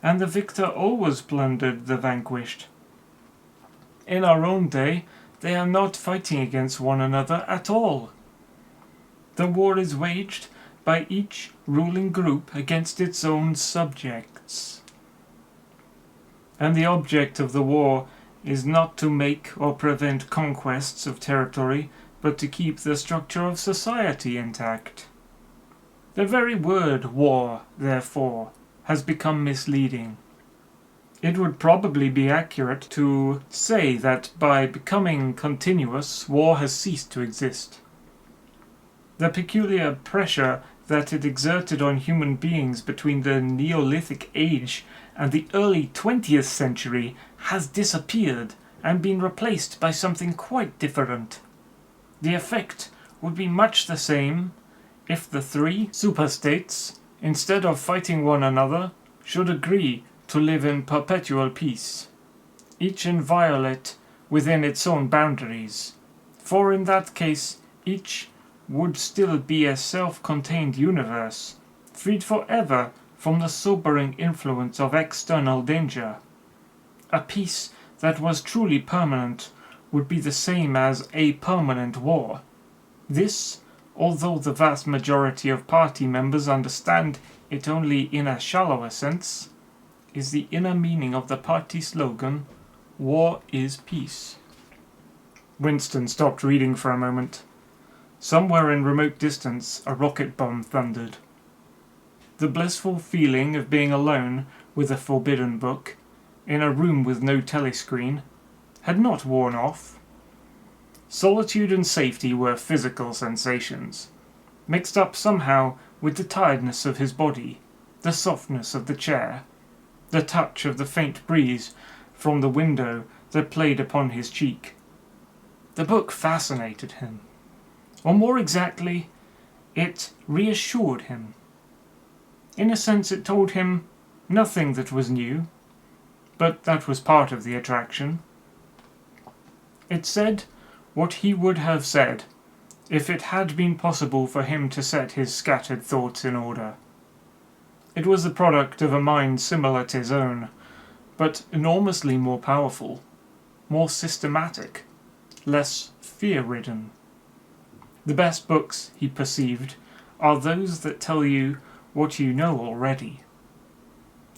and the victor always plundered the vanquished. In our own day, they are not fighting against one another at all. The war is waged by each ruling group against its own subjects. And the object of the war is not to make or prevent conquests of territory, but to keep the structure of society intact. The very word war, therefore, has become misleading. It would probably be accurate to say that by becoming continuous, war has ceased to exist. The peculiar pressure that it exerted on human beings between the Neolithic age and the early 20th century has disappeared and been replaced by something quite different. The effect would be much the same if the three superstates, instead of fighting one another, should agree to live in perpetual peace, each inviolate within its own boundaries, for in that case each would still be a self-contained universe, freed forever from the sobering influence of external danger. A peace that was truly permanent would be the same as a permanent war. This, although the vast majority of party members understand it only in a shallower sense, is the inner meaning of the party slogan, "War is peace." Winston stopped reading for a moment. Somewhere in remote distance, a rocket bomb thundered. The blissful feeling of being alone with a forbidden book, in a room with no telescreen, had not worn off. Solitude and safety were physical sensations, mixed up somehow with the tiredness of his body, the softness of the chair, the touch of the faint breeze from the window that played upon his cheek. The book fascinated him. Or more exactly, it reassured him. In a sense it told him nothing that was new, but that was part of the attraction. It said what he would have said if it had been possible for him to set his scattered thoughts in order. It was the product of a mind similar to his own, but enormously more powerful, more systematic, less fear-ridden. The best books, he perceived, are those that tell you what you know already.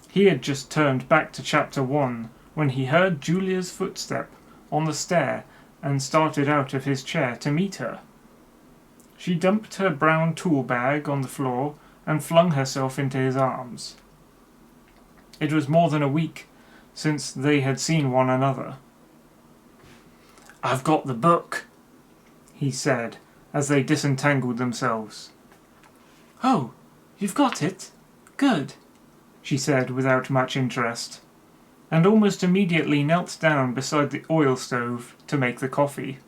He had just turned back to chapter 1 when he heard Julia's footstep on the stair and started out of his chair to meet her. She dumped her brown tool bag on the floor and flung herself into his arms. It was more than a week since they had seen one another. "I've got the book," he said, as they disentangled themselves. "Oh, you've got it? Good," she said without much interest, and almost immediately knelt down beside the oil stove to make the coffee.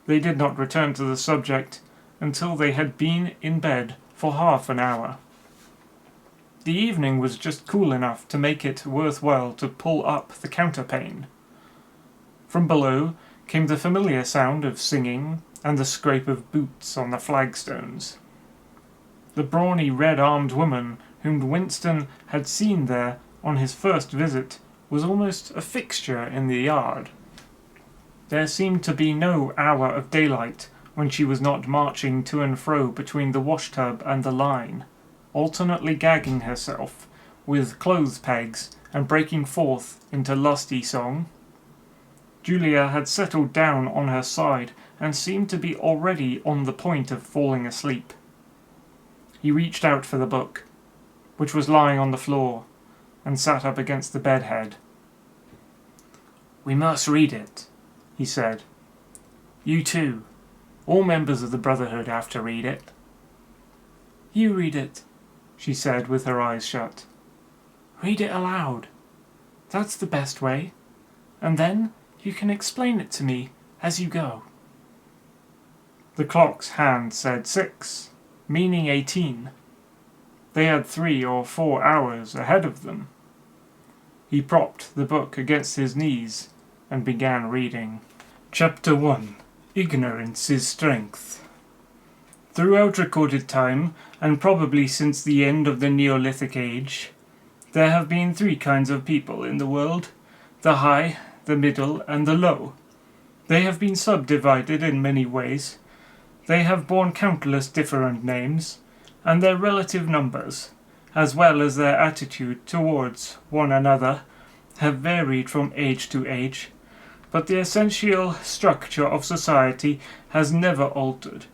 They did not return to the subject until they had been in bed for half an hour. The evening was just cool enough to make it worthwhile to pull up the counterpane. From below came the familiar sound of singing and the scrape of boots on the flagstones. The brawny red-armed woman whom Winston had seen there on his first visit was almost a fixture in the yard. There seemed to be no hour of daylight when she was not marching to and fro between the washtub and the line, alternately gagging herself with clothes pegs and breaking forth into lusty song. Julia had settled down on her side and seemed to be already on the point of falling asleep. He reached out for the book, which was lying on the floor, and sat up against the bedhead. "We must read it," he said. "You too. All members of the Brotherhood have to read it." "You read it," she said with her eyes shut. "Read it aloud. That's the best way. And then you can explain it to me as you go." The clock's hand said 6, meaning 18. They had 3 or 4 hours ahead of them. He propped the book against his knees and began reading. Chapter 1. Ignorance is Strength. Throughout recorded time, and probably since the end of the Neolithic Age, there have been 3 kinds of people in the world: the high, the middle, and the low. They have been subdivided in many ways. They have borne countless different names, and their relative numbers, as well as their attitude towards one another, have varied from age to age, but the essential structure of society has never altered.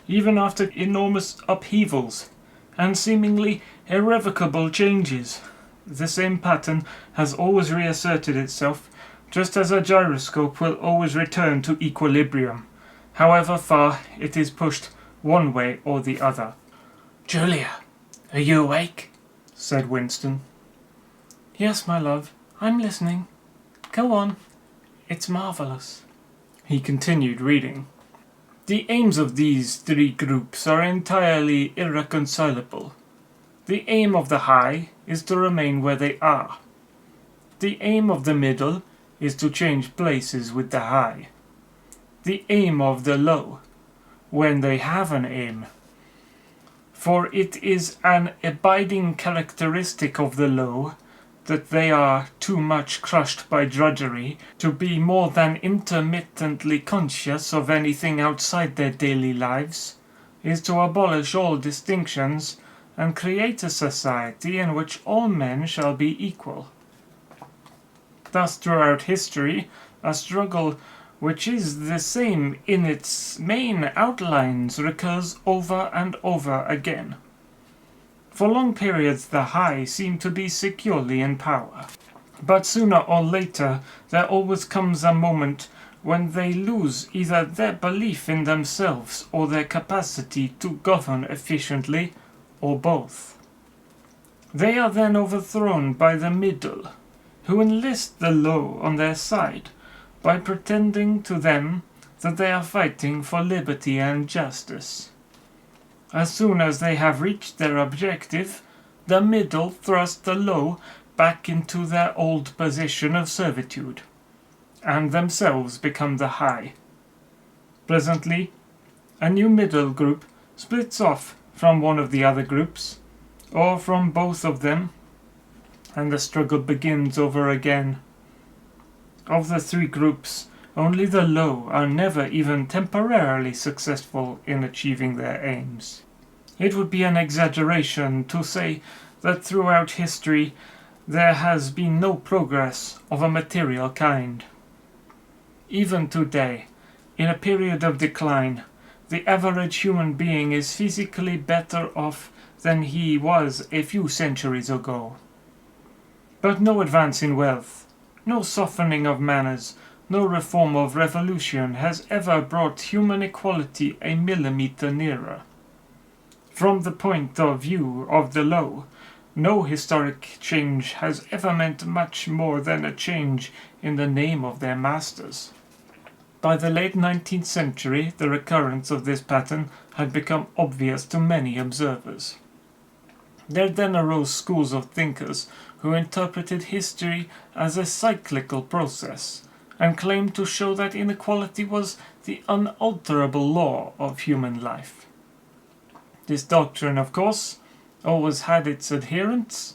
Even after enormous upheavals and seemingly irrevocable changes, the same pattern has always reasserted itself, just as a gyroscope will always return to equilibrium, however far it is pushed one way or the other. "Julia, are you awake?" said Winston. "Yes, my love, I'm listening. Go on. It's marvelous." He continued reading. "The aims of these 3 groups are entirely irreconcilable. The aim of the high is to remain where they are. The aim of the middle is to change places with the high. The aim of the low, when they have an aim. For it is an abiding characteristic of the low that they are too much crushed by drudgery to be more than intermittently conscious of anything outside their daily lives, is to abolish all distinctions and create a society in which all men shall be equal. Thus throughout history, a struggle which is the same in its main outlines recurs over and over again. For long periods the high seem to be securely in power, but sooner or later there always comes a moment when they lose either their belief in themselves or their capacity to govern efficiently, or both. They are then overthrown by the middle, who enlist the low on their side by pretending to them that they are fighting for liberty and justice. As soon as they have reached their objective, the middle thrust the low back into their old position of servitude, and themselves become the high. Presently, a new middle group splits off from one of the other groups, or from both of them, and the struggle begins over again. Of the 3 groups, only the low are never even temporarily successful in achieving their aims. It would be an exaggeration to say that throughout history there has been no progress of a material kind. Even today, in a period of decline, the average human being is physically better off than he was a few centuries ago. But no advance in wealth, no softening of manners, no reform of revolution has ever brought human equality a millimeter nearer. From the point of view of the low, no historic change has ever meant much more than a change in the name of their masters. By the late 19th century, the recurrence of this pattern had become obvious to many observers. There then arose schools of thinkers who interpreted history as a cyclical process, and claimed to show that inequality was the unalterable law of human life. This doctrine, of course, always had its adherents,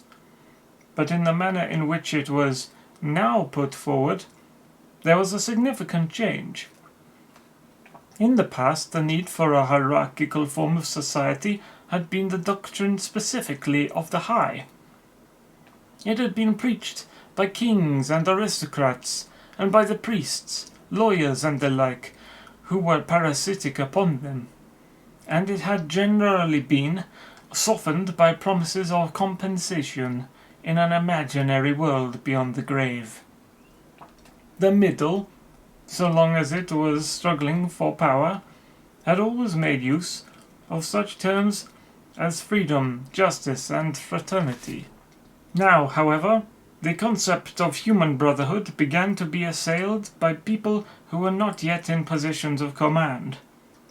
but in the manner in which it was now put forward, there was a significant change. In the past, the need for a hierarchical form of society had been the doctrine specifically of the high. It had been preached by kings and aristocrats, and by the priests, lawyers, and the like, who were parasitic upon them, and it had generally been softened by promises of compensation in an imaginary world beyond the grave. The middle, so long as it was struggling for power, had always made use of such terms as freedom, justice, and fraternity. Now, however, the concept of human brotherhood began to be assailed by people who were not yet in positions of command,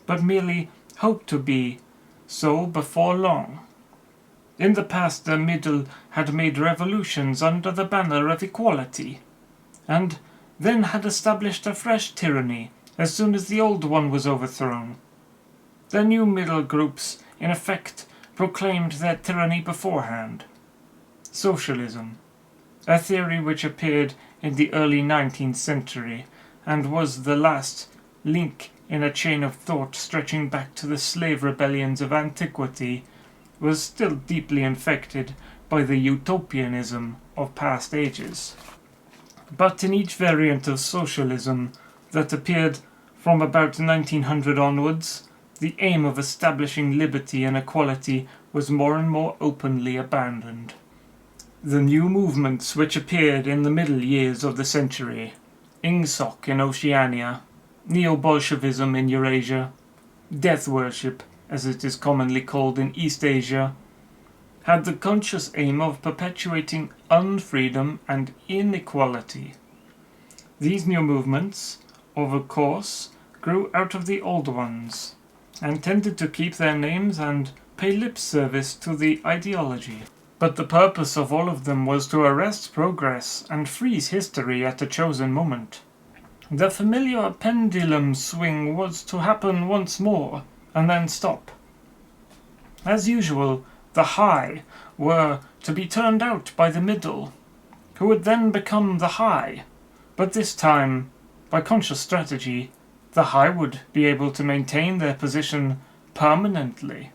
but merely hoped to be so before long. In the past, the middle had made revolutions under the banner of equality, and then had established a fresh tyranny as soon as the old one was overthrown. The new middle groups, in effect, proclaimed their tyranny beforehand. Socialism, a theory which appeared in the early 19th century and was the last link in a chain of thought stretching back to the slave rebellions of antiquity, was still deeply infected by the utopianism of past ages. But in each variant of socialism that appeared from about 1900 onwards, the aim of establishing liberty and equality was more and more openly abandoned. The new movements which appeared in the middle years of the century, Ingsoc in Oceania, Neo-Bolshevism in Eurasia, death worship, as it is commonly called in East Asia, had the conscious aim of perpetuating unfreedom and inequality. These new movements, of course, grew out of the old ones, and tended to keep their names and pay lip service to the ideology. But the purpose of all of them was to arrest progress and freeze history at a chosen moment. The familiar pendulum swing was to happen once more, and then stop. As usual, the high were to be turned out by the middle, who would then become the high, but this time, by conscious strategy, the high would be able to maintain their position permanently.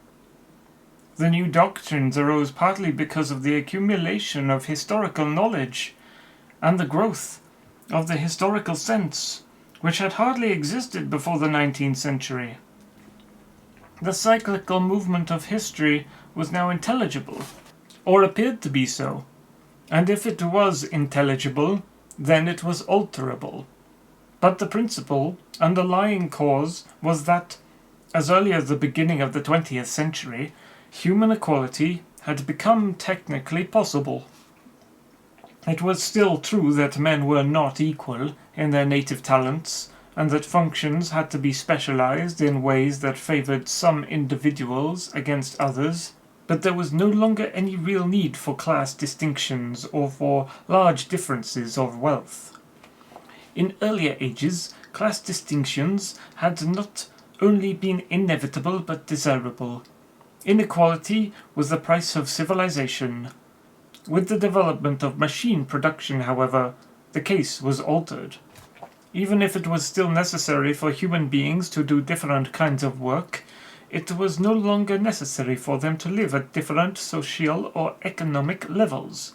The new doctrines arose partly because of the accumulation of historical knowledge and the growth of the historical sense, which had hardly existed before the 19th century. The cyclical movement of history was now intelligible, or appeared to be so, and if it was intelligible, then it was alterable. But the principal, underlying cause was that, as early as the beginning of the 20th century, human equality had become technically possible. It was still true that men were not equal in their native talents, and that functions had to be specialized in ways that favored some individuals against others, but there was no longer any real need for class distinctions or for large differences of wealth. In earlier ages, class distinctions had not only been inevitable but desirable. Inequality was the price of civilization. With the development of machine production, however, the case was altered. Even if it was still necessary for human beings to do different kinds of work, it was no longer necessary for them to live at different social or economic levels.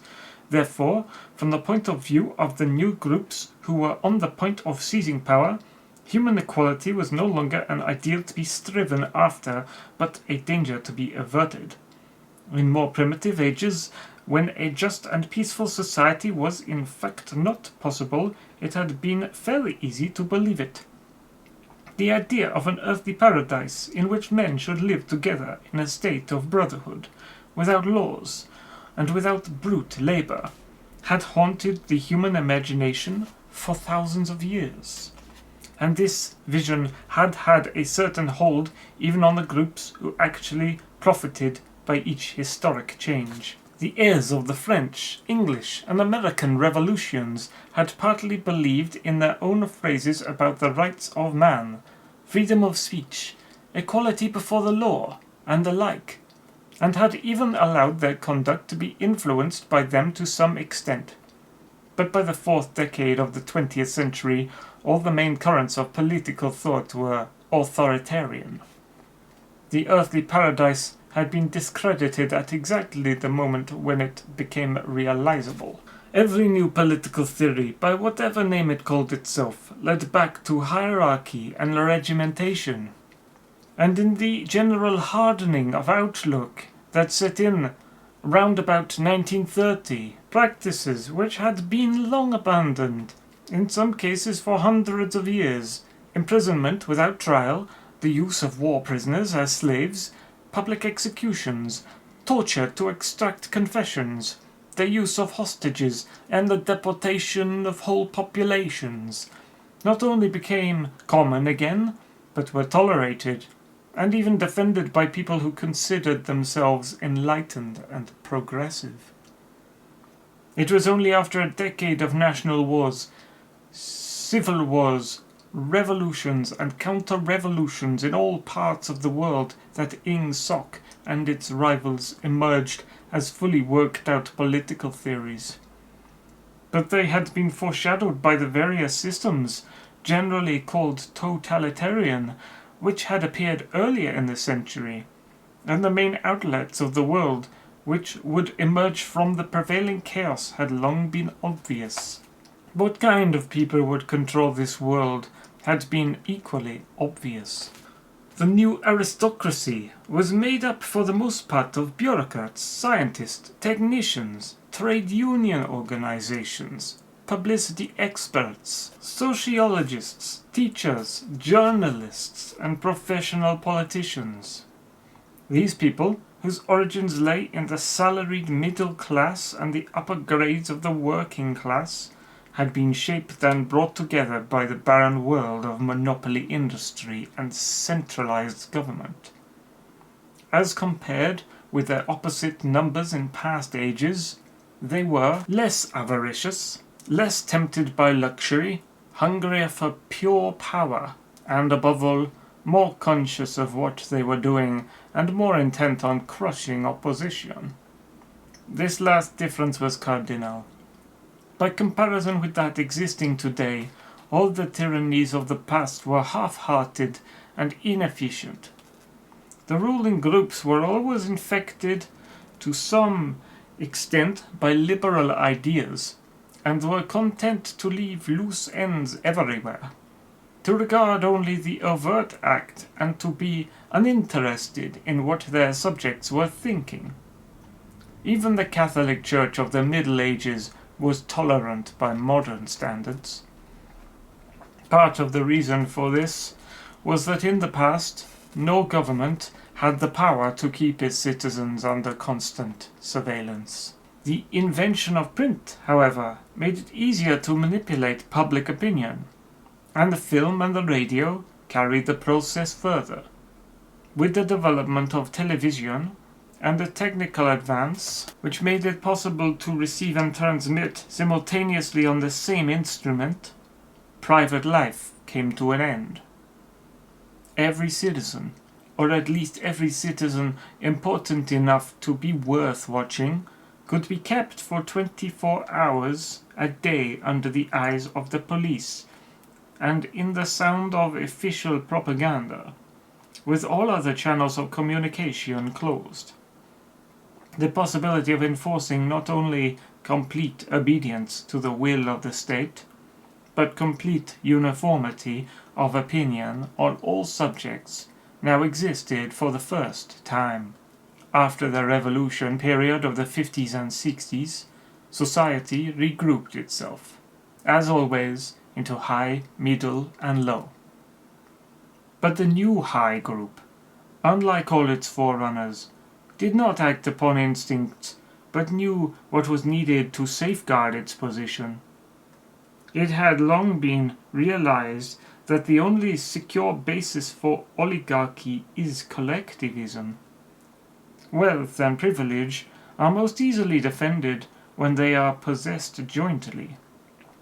Therefore, from the point of view of the new groups who were on the point of seizing power, human equality was no longer an ideal to be striven after, but a danger to be averted. In more primitive ages, when a just and peaceful society was in fact not possible, it had been fairly easy to believe it. The idea of an earthly paradise in which men should live together in a state of brotherhood, without laws, and without brute labor, had haunted the human imagination for thousands of years. And this vision had had a certain hold even on the groups who actually profited by each historic change. The heirs of the French, English, and American revolutions had partly believed in their own phrases about the rights of man, freedom of speech, equality before the law, and the like, and had even allowed their conduct to be influenced by them to some extent. But by the fourth decade of the 20th century, all the main currents of political thought were authoritarian. The earthly paradise had been discredited at exactly the moment when it became realizable. Every new political theory, by whatever name it called itself, led back to hierarchy and regimentation. And in the general hardening of outlook that set in round about 1930, practices which had been long abandoned, in some cases for hundreds of years, imprisonment without trial, the use of war prisoners as slaves, public executions, torture to extract confessions, the use of hostages, and the deportation of whole populations, not only became common again, but were tolerated, and even defended by people who considered themselves enlightened and progressive. It was only after a decade of national wars, civil wars, revolutions and counter-revolutions in all parts of the world that Ing Sok and its rivals emerged as fully worked-out political theories. But they had been foreshadowed by the various systems, generally called totalitarian, which had appeared earlier in the century, and the main outlets of the world which would emerge from the prevailing chaos had long been obvious. What kind of people would control this world had been equally obvious. The new aristocracy was made up for the most part of bureaucrats, scientists, technicians, trade union organizations, publicity experts, sociologists, teachers, journalists, and professional politicians. These people, whose origins lay in the salaried middle class and the upper grades of the working class, had been shaped and brought together by the barren world of monopoly industry and centralized government. As compared with their opposite numbers in past ages, they were less avaricious, less tempted by luxury, hungrier for pure power, and above all, more conscious of what they were doing and more intent on crushing opposition. This last difference was cardinal. By comparison with that existing today, all the tyrannies of the past were half-hearted and inefficient. The ruling groups were always infected to some extent by liberal ideas, and were content to leave loose ends everywhere, to regard only the overt act and to be uninterested in what their subjects were thinking. Even the Catholic Church of the Middle Ages was tolerant by modern standards. Part of the reason for this was that in the past, no government had the power to keep its citizens under constant surveillance. The invention of print, however, made it easier to manipulate public opinion, and the film and the radio carried the process further. With the development of television and the technical advance, which made it possible to receive and transmit simultaneously on the same instrument, private life came to an end. Every citizen, or at least every citizen important enough to be worth watching, could be kept for 24 hours a day under the eyes of the police, and in the sound of official propaganda, with all other channels of communication closed. The possibility of enforcing not only complete obedience to the will of the state, but complete uniformity of opinion on all subjects now existed for the first time. After the revolution period of the 50s and 60s, society regrouped itself, as always, into high, middle, and low. But the new high group, unlike all its forerunners, did not act upon instinct, but knew what was needed to safeguard its position. It had long been realized that the only secure basis for oligarchy is collectivism. Wealth and privilege are most easily defended when they are possessed jointly.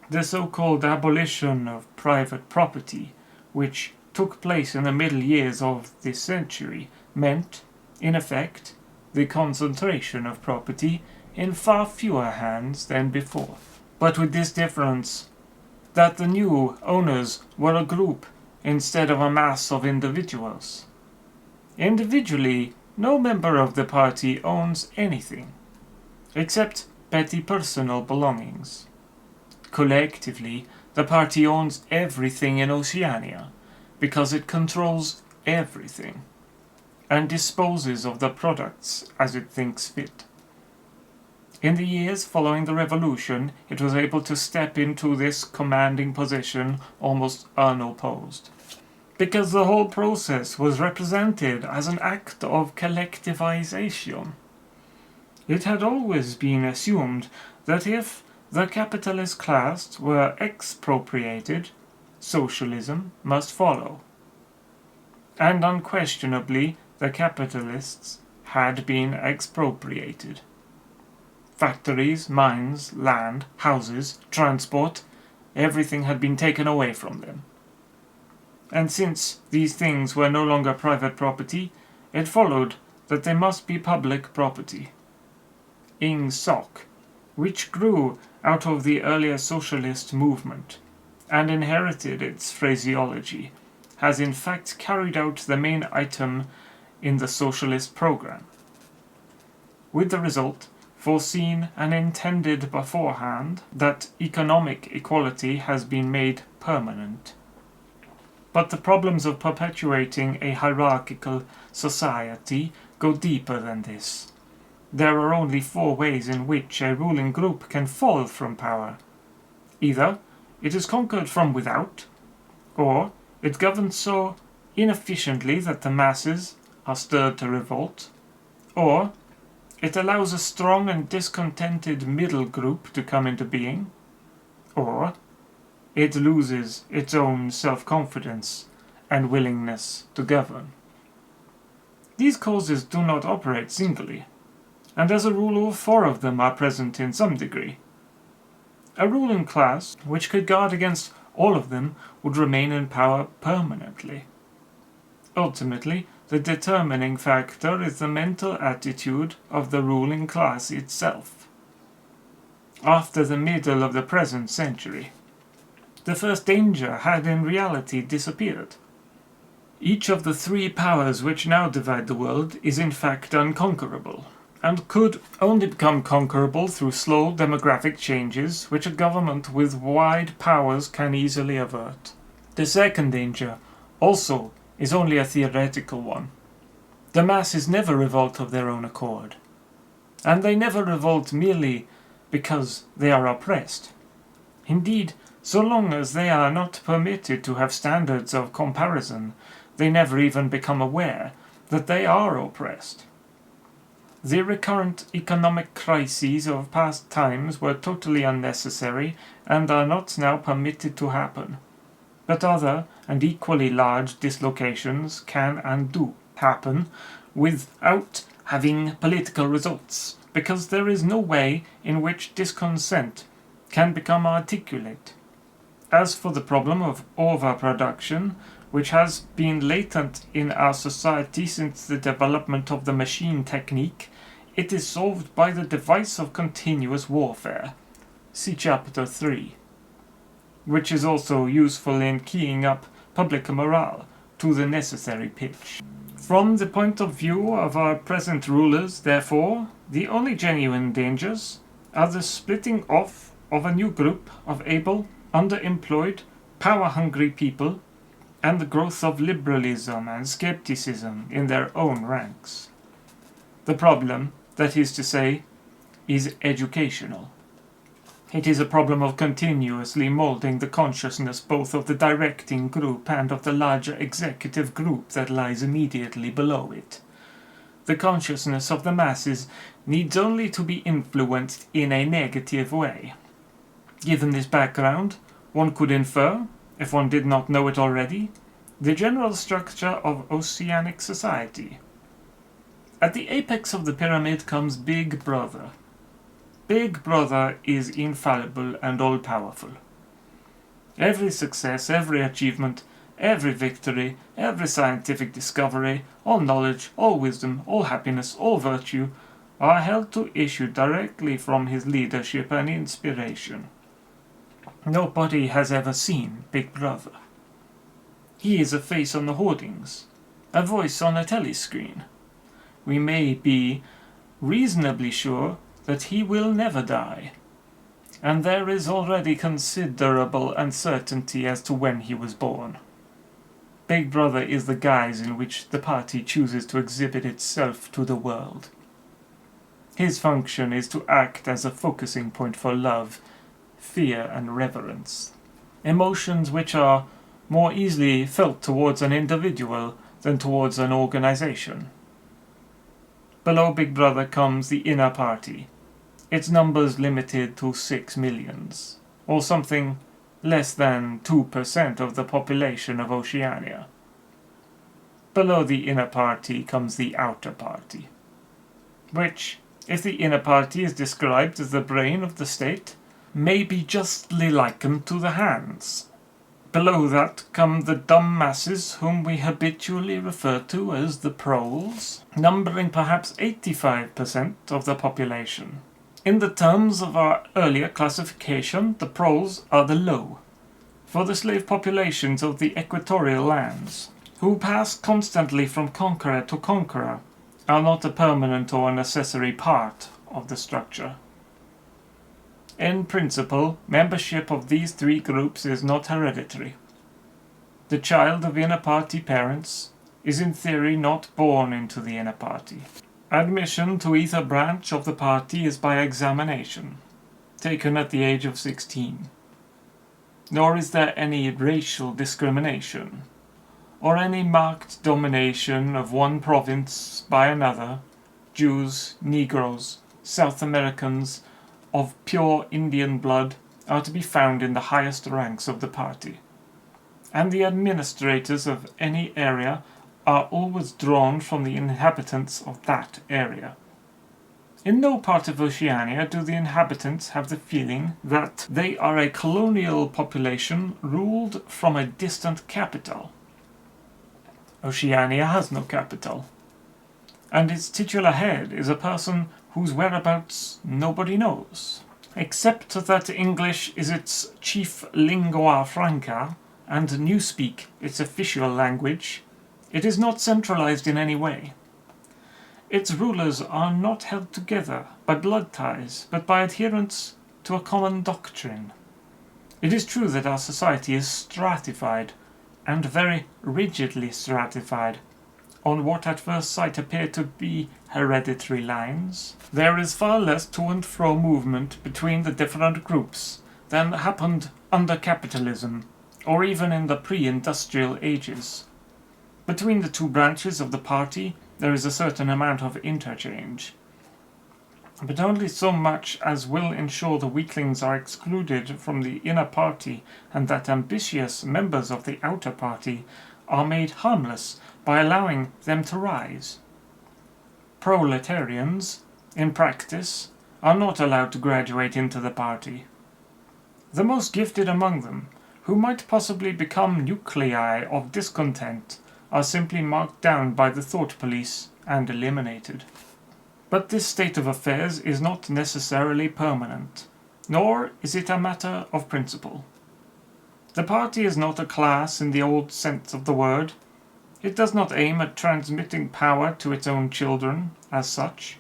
The so-called abolition of private property, which took place in the middle years of this century, meant, in effect, the concentration of property in far fewer hands than before. But with this difference, that the new owners were a group instead of a mass of individuals. Individually, no member of the party owns anything, except petty personal belongings. Collectively, the party owns everything in Oceania, because it controls everything, and disposes of the products as it thinks fit. In the years following the revolution, it was able to step into this commanding position almost unopposed, because the whole process was represented as an act of collectivization. It had always been assumed that if the capitalist class were expropriated, socialism must follow. And unquestionably, the capitalists had been expropriated. Factories, mines, land, houses, transport, everything had been taken away from them. And since these things were no longer private property, it followed that they must be public property. Ing Sok, which grew out of the earlier socialist movement, and inherited its phraseology, has in fact carried out the main item in the socialist program, with the result, foreseen and intended beforehand, that economic equality has been made permanent. But the problems of perpetuating a hierarchical society go deeper than this. There are only 4 ways in which a ruling group can fall from power. Either it is conquered from without, or it governs so inefficiently that the masses are stirred to revolt, or it allows a strong and discontented middle group to come into being, or it loses its own self-confidence and willingness to govern. These causes do not operate singly, and as a rule all 4 of them are present in some degree. A ruling class which could guard against all of them would remain in power permanently. Ultimately, the determining factor is the mental attitude of the ruling class itself. After the middle of the present century, the first danger had in reality disappeared. Each of the 3 powers which now divide the world is in fact unconquerable, and could only become conquerable through slow demographic changes which a government with wide powers can easily avert. The second danger, also, is only a theoretical one. The masses never revolt of their own accord, and they never revolt merely because they are oppressed. Indeed, so long as they are not permitted to have standards of comparison, they never even become aware that they are oppressed. The recurrent economic crises of past times were totally unnecessary and are not now permitted to happen. But other and equally large dislocations can and do happen without having political results, because there is no way in which discontent can become articulate. As for the problem of overproduction, which has been latent in our society since the development of the machine technique, it is solved by the device of continuous warfare. See Chapter 3, which is also useful in keying up public morale to the necessary pitch. From the point of view of our present rulers, therefore, the only genuine dangers are the splitting off of a new group of able, underemployed, power-hungry people, and the growth of liberalism and skepticism in their own ranks. The problem, that is to say, is educational. It is a problem of continuously molding the consciousness both of the directing group and of the larger executive group that lies immediately below it. The consciousness of the masses needs only to be influenced in a negative way. Given this background, one could infer, if one did not know it already, the general structure of oceanic society. At the apex of the pyramid comes Big Brother. Big Brother is infallible and all-powerful. Every success, every achievement, every victory, every scientific discovery, all knowledge, all wisdom, all happiness, all virtue are held to issue directly from his leadership and inspiration. Nobody has ever seen Big Brother. He is a face on the hoardings, a voice on a telescreen. We may be reasonably sure that he will never die, and there is already considerable uncertainty as to when he was born. Big Brother is the guise in which the party chooses to exhibit itself to the world. His function is to act as a focusing point for love, fear, and reverence, emotions which are more easily felt towards an individual than towards an organization. Below Big Brother comes the inner party, its numbers limited to 6 millions, or something less than 2% of the population of Oceania. Below the inner party comes the outer party, which, if the inner party is described as the brain of the state, may be justly likened to the hands. Below that come the dumb masses whom we habitually refer to as the proles, numbering perhaps 85% of the population. In the terms of our earlier classification, the proles are the low, for the slave populations of the equatorial lands, who pass constantly from conqueror to conqueror, are not a permanent or necessary part of the structure. In principle, membership of these three groups is not hereditary. The child of inner party parents is in theory not born into the inner party. Admission to either branch of the party is by examination, taken at the age of 16. Nor is there any racial discrimination, or any marked domination of one province by another. Jews, Negroes, South Americans of pure Indian blood are to be found in the highest ranks of the party, and the administrators of any area are always drawn from the inhabitants of that area. In no part of Oceania do the inhabitants have the feeling that they are a colonial population ruled from a distant capital. Oceania has no capital, and its titular head is a person whose whereabouts nobody knows. Except that English is its chief lingua franca, and Newspeak its official language, it is not centralized in any way. Its rulers are not held together by blood ties, but by adherence to a common doctrine. It is true that our society is stratified, and very rigidly stratified, on what at first sight appear to be hereditary lines. There is far less to and fro movement between the different groups than happened under capitalism, or even in the pre-industrial ages. Between the two branches of the party there is a certain amount of interchange, but only so much as will ensure the weaklings are excluded from the inner party, and that ambitious members of the outer party are made harmless by allowing them to rise. Proletarians, in practice, are not allowed to graduate into the party. The most gifted among them, who might possibly become nuclei of discontent, are simply marked down by the thought police and eliminated. But this state of affairs is not necessarily permanent, nor is it a matter of principle. The party is not a class in the old sense of the word. It does not aim at transmitting power to its own children as such.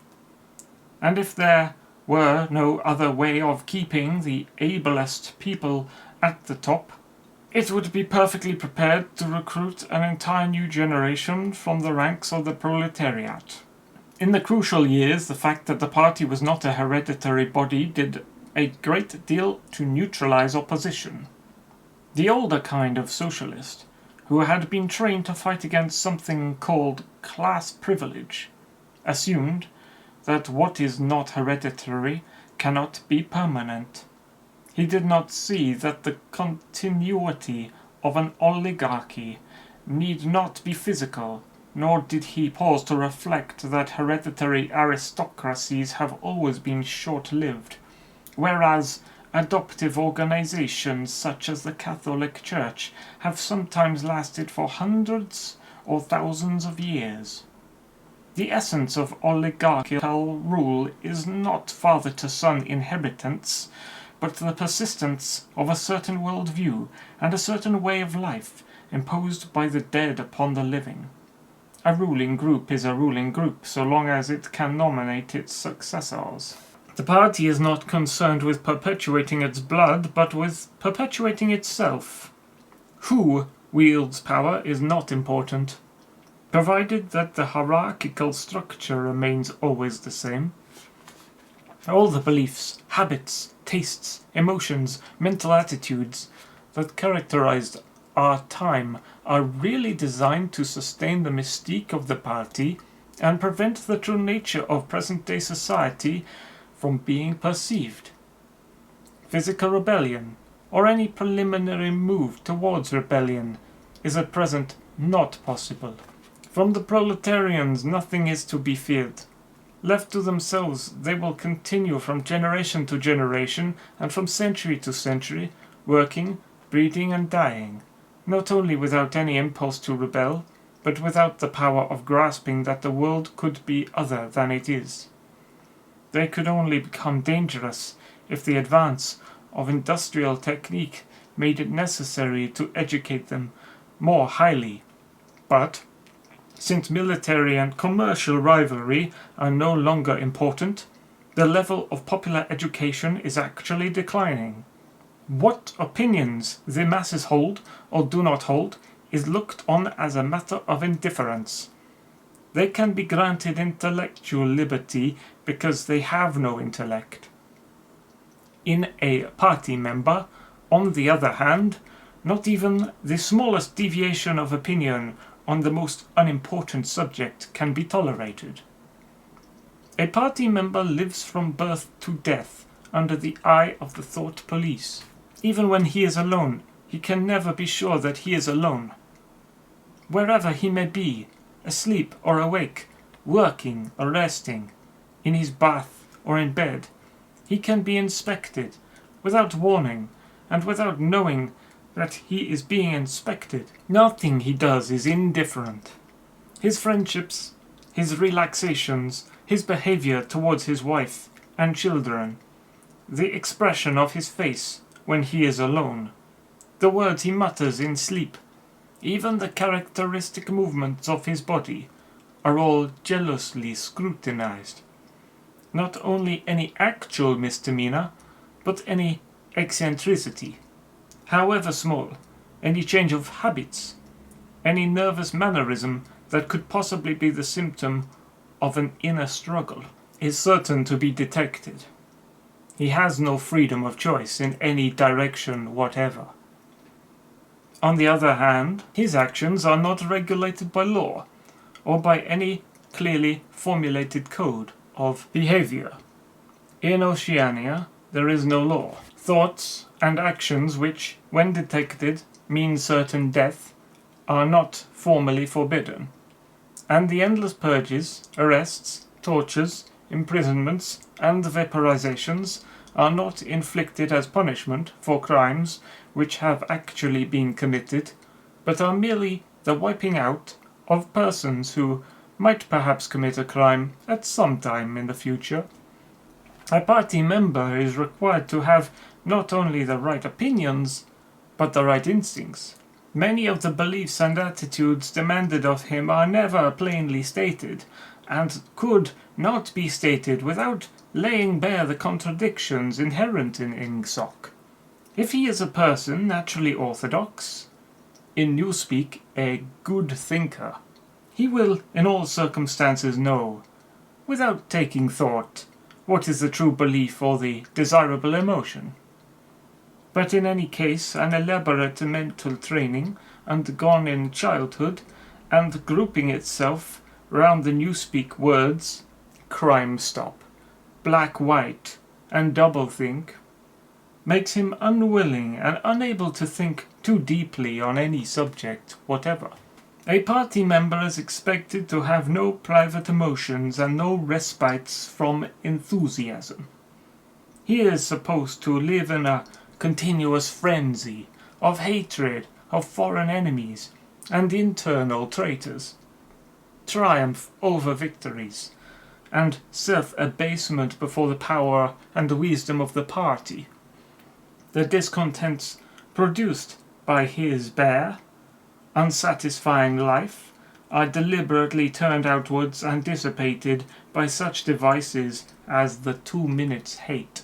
And if there were no other way of keeping the ablest people at the top, it would be perfectly prepared to recruit an entire new generation from the ranks of the proletariat. In the crucial years, the fact that the party was not a hereditary body did a great deal to neutralize opposition. The older kind of socialist, who had been trained to fight against something called class privilege, assumed that what is not hereditary cannot be permanent. He did not see that the continuity of an oligarchy need not be physical, nor did he pause to reflect that hereditary aristocracies have always been short-lived, whereas adoptive organizations such as the Catholic Church have sometimes lasted for hundreds or thousands of years. The essence of oligarchical rule is not father-to-son inheritance, but the persistence of a certain worldview and a certain way of life imposed by the dead upon the living. A ruling group is a ruling group so long as it can nominate its successors. The party is not concerned with perpetuating its blood, but with perpetuating itself. Who wields power is not important, provided that the hierarchical structure remains always the same. All the beliefs, habits, tastes, emotions, mental attitudes that characterized our time are really designed to sustain the mystique of the party and prevent the true nature of present-day society from being perceived. Physical rebellion, or any preliminary move towards rebellion, is at present not possible. From the proletarians nothing is to be feared. Left to themselves, they will continue from generation to generation and from century to century, working, breeding and dying, not only without any impulse to rebel, but without the power of grasping that the world could be other than it is. They could only become dangerous if the advance of industrial technique made it necessary to educate them more highly. But since military and commercial rivalry are no longer important, the level of popular education is actually declining. What opinions the masses hold or do not hold is looked on as a matter of indifference. They can be granted intellectual liberty because they have no intellect. In a party member, on the other hand, not even the smallest deviation of opinion on the most unimportant subject can be tolerated. A party member lives from birth to death under the eye of the thought police. Even when he is alone, he can never be sure that he is alone. Wherever he may be, asleep or awake, working or resting, in his bath or in bed, he can be inspected without warning and without knowing that he is being inspected. Nothing he does is indifferent. His friendships, his relaxations, his behavior towards his wife and children, the expression of his face when he is alone, the words he mutters in sleep, even the characteristic movements of his body, are all jealously scrutinized. Not only any actual misdemeanor, but any eccentricity, however small, any change of habits, any nervous mannerism that could possibly be the symptom of an inner struggle, is certain to be detected. He has no freedom of choice in any direction whatever. On the other hand, his actions are not regulated by law, or by any clearly formulated code of behavior. In Oceania, there is no law. Thoughts and actions which, when detected, mean certain death, are not formally forbidden, and the endless purges, arrests, tortures, imprisonments, and vaporizations are not inflicted as punishment for crimes which have actually been committed, but are merely the wiping out of persons who might perhaps commit a crime at some time in the future. A party member is required to have not only the right opinions, but the right instincts. Many of the beliefs and attitudes demanded of him are never plainly stated, and could not be stated without laying bare the contradictions inherent in Ingsoc. If he is a person naturally orthodox, in newspeak a good thinker, he will in all circumstances know, without taking thought, what is the true belief or the desirable emotion. But in any case, an elaborate mental training, undergone in childhood, and grouping itself round the newspeak words crime stop, black-white, and doublethink, makes him unwilling and unable to think too deeply on any subject whatever. A party member is expected to have no private emotions and no respites from enthusiasm. He is supposed to live in a continuous frenzy of hatred of foreign enemies and internal traitors, triumph over victories, and self-abasement before the power and the wisdom of the party. The discontents produced by his bare, unsatisfying life are deliberately turned outwards and dissipated by such devices as the 2 minutes hate.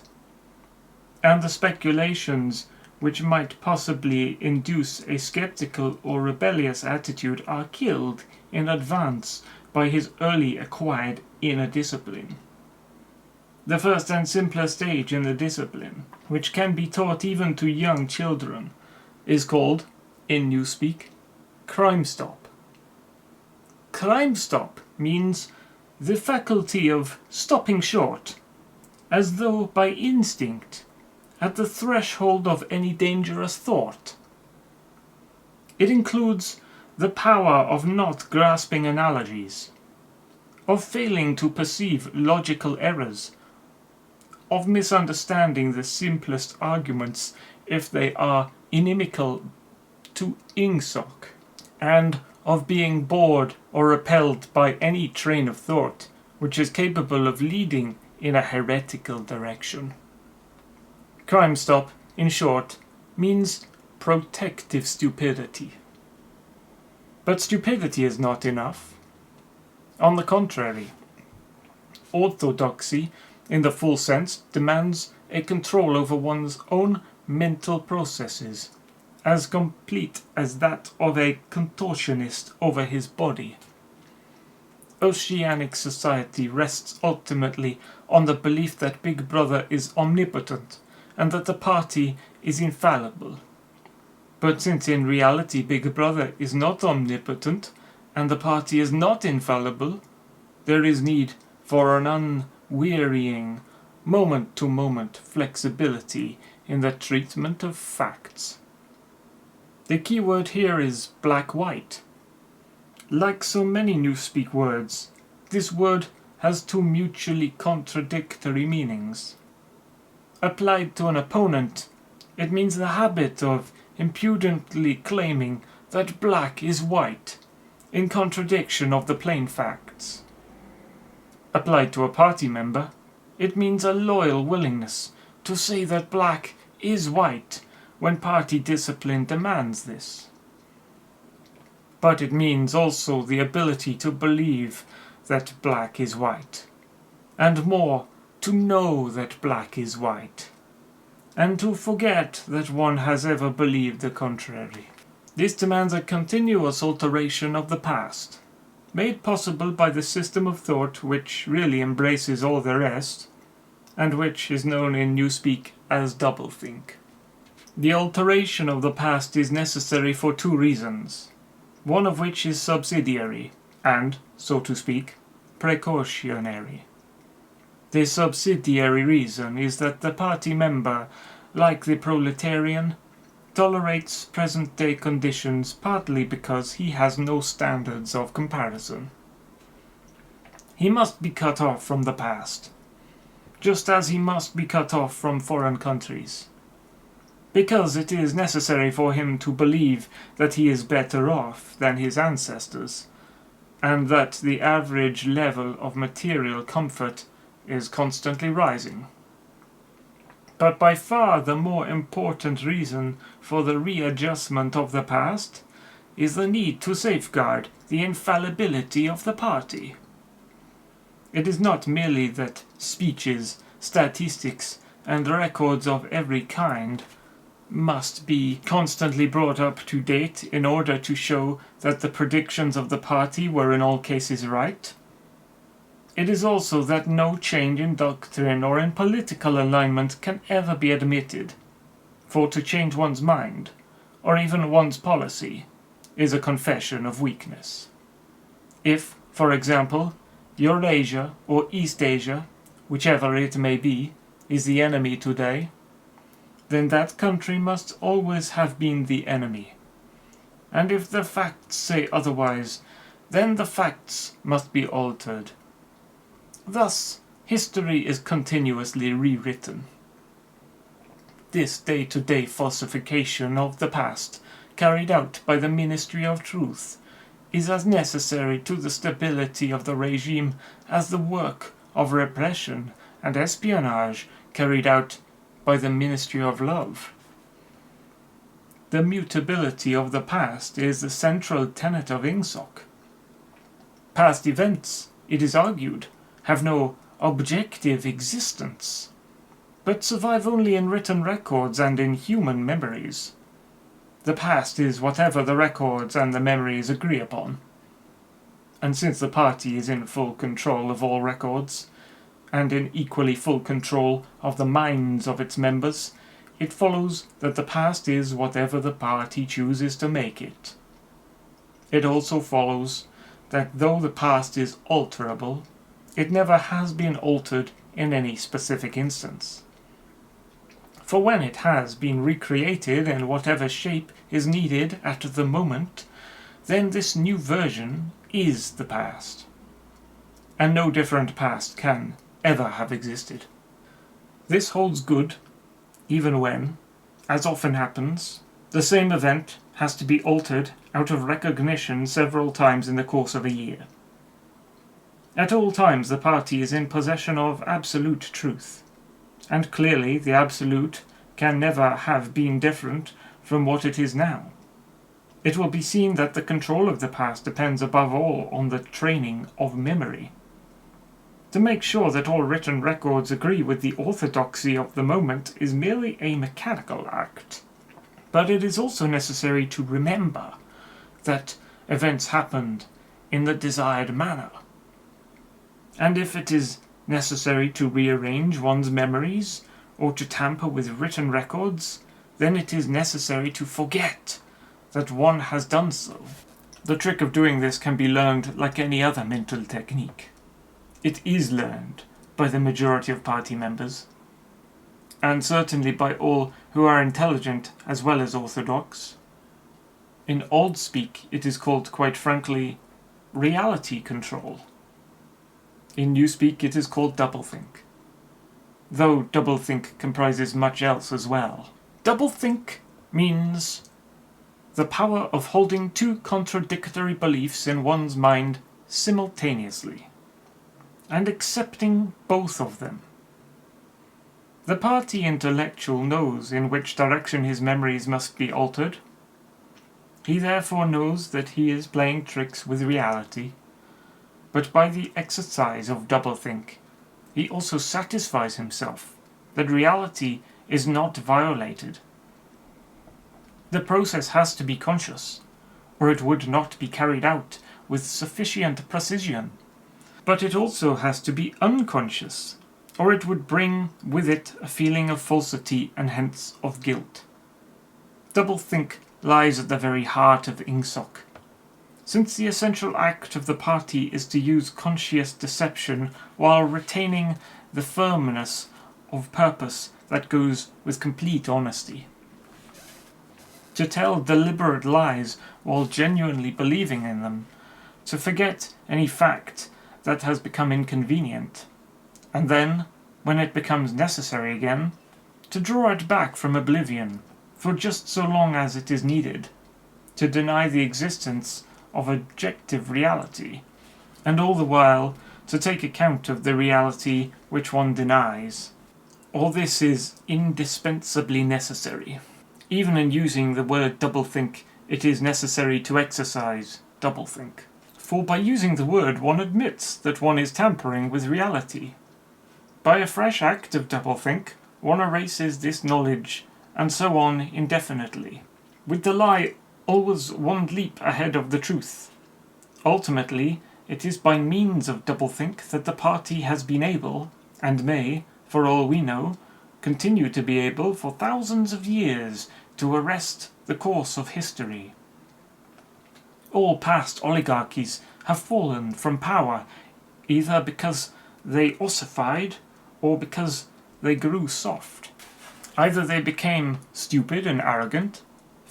And the speculations which might possibly induce a skeptical or rebellious attitude are killed in advance by his early acquired inner discipline. The first and simplest stage in the discipline, which can be taught even to young children, is called, in Newspeak, crime stop. Crime stop means the faculty of stopping short, as though by instinct, at the threshold of any dangerous thought. It includes the power of not grasping analogies, of failing to perceive logical errors, of misunderstanding the simplest arguments if they are inimical to ingsoc, and of being bored or repelled by any train of thought which is capable of leading in a heretical direction. Crime stop, in short, means protective stupidity. But stupidity is not enough. On the contrary, orthodoxy, in the full sense, demands a control over one's own mental processes, as complete as that of a contortionist over his body. Oceanic society rests ultimately on the belief that Big Brother is omnipotent and that the party is infallible. But since in reality Big Brother is not omnipotent and the party is not infallible, there is need for an unwearying, moment-to-moment flexibility in the treatment of facts. The key word here is black-white. Like so many Newspeak words, this word has 2 mutually contradictory meanings. Applied to an opponent, it means the habit of impudently claiming that black is white, in contradiction of the plain facts. Applied to a party member, it means a loyal willingness to say that black is white when party discipline demands this. But it means also the ability to believe that black is white, and more, to know that black is white, and to forget that one has ever believed the contrary. This demands a continuous alteration of the past, made possible by the system of thought which really embraces all the rest, and which is known in Newspeak as doublethink. The alteration of the past is necessary for 2 reasons, one of which is subsidiary, and, so to speak, precautionary. The subsidiary reason is that the party member, like the proletarian, tolerates present-day conditions partly because he has no standards of comparison. He must be cut off from the past, just as he must be cut off from foreign countries, because it is necessary for him to believe that he is better off than his ancestors, and that the average level of material comfort is constantly rising. But by far the more important reason for the readjustment of the past is the need to safeguard the infallibility of the party. It is not merely that speeches, statistics, and records of every kind must be constantly brought up to date in order to show that the predictions of the party were in all cases right. It is also that no change in doctrine or in political alignment can ever be admitted, for to change one's mind, or even one's policy, is a confession of weakness. If, for example, Eurasia or East Asia, whichever it may be, is the enemy today, then that country must always have been the enemy, and if the facts say otherwise, then the facts must be altered. Thus, history is continuously rewritten. This day-to-day falsification of the past, carried out by the Ministry of Truth, is as necessary to the stability of the regime as the work of repression and espionage carried out by the Ministry of Love. The mutability of the past is the central tenet of INGSOC. Past events, it is argued, have no objective existence, but survive only in written records and in human memories. The past is whatever the records and the memories agree upon. And since the party is in full control of all records, and in equally full control of the minds of its members, it follows that the past is whatever the party chooses to make it. It also follows that though the past is alterable, it never has been altered in any specific instance. For when it has been recreated in whatever shape is needed at the moment, then this new version is the past. And no different past can ever have existed. This holds good even when, as often happens, the same event has to be altered out of recognition several times in the course of a year. At all times the party is in possession of absolute truth, and clearly the absolute can never have been different from what it is now. It will be seen that the control of the past depends above all on the training of memory. To make sure that all written records agree with the orthodoxy of the moment is merely a mechanical act. But it is also necessary to remember that events happened in the desired manner. And if it is necessary to rearrange one's memories or to tamper with written records, then it is necessary to forget that one has done so. The trick of doing this can be learned like any other mental technique. It is learned by the majority of party members, and certainly by all who are intelligent as well as orthodox. In old speak, it is called, quite frankly, reality control. In new speak, it is called doublethink, though doublethink comprises much else as well. Doublethink means the power of holding two contradictory beliefs in one's mind simultaneously, and accepting both of them. The party intellectual knows in which direction his memories must be altered. He therefore knows that he is playing tricks with reality, but by the exercise of doublethink, he also satisfies himself that reality is not violated. The process has to be conscious, or it would not be carried out with sufficient precision. But it also has to be unconscious, or it would bring with it a feeling of falsity and hence of guilt. Doublethink lies at the very heart of INGSOC, since the essential act of the party is to use conscious deception while retaining the firmness of purpose that goes with complete honesty. To tell deliberate lies while genuinely believing in them, to forget any fact that has become inconvenient, and then, when it becomes necessary again, to draw it back from oblivion for just so long as it is needed, to deny the existence of objective reality, and all the while to take account of the reality which one denies. All this is indispensably necessary. Even in using the word doublethink, it is necessary to exercise doublethink. For by using the word one admits that one is tampering with reality. By a fresh act of doublethink, one erases this knowledge, and so on indefinitely, with the lie always one leap ahead of the truth. Ultimately, it is by means of doublethink that the party has been able, and may, for all we know, continue to be able for thousands of years to arrest the course of history. All past oligarchies have fallen from power, either because they ossified or because they grew soft. Either they became stupid and arrogant,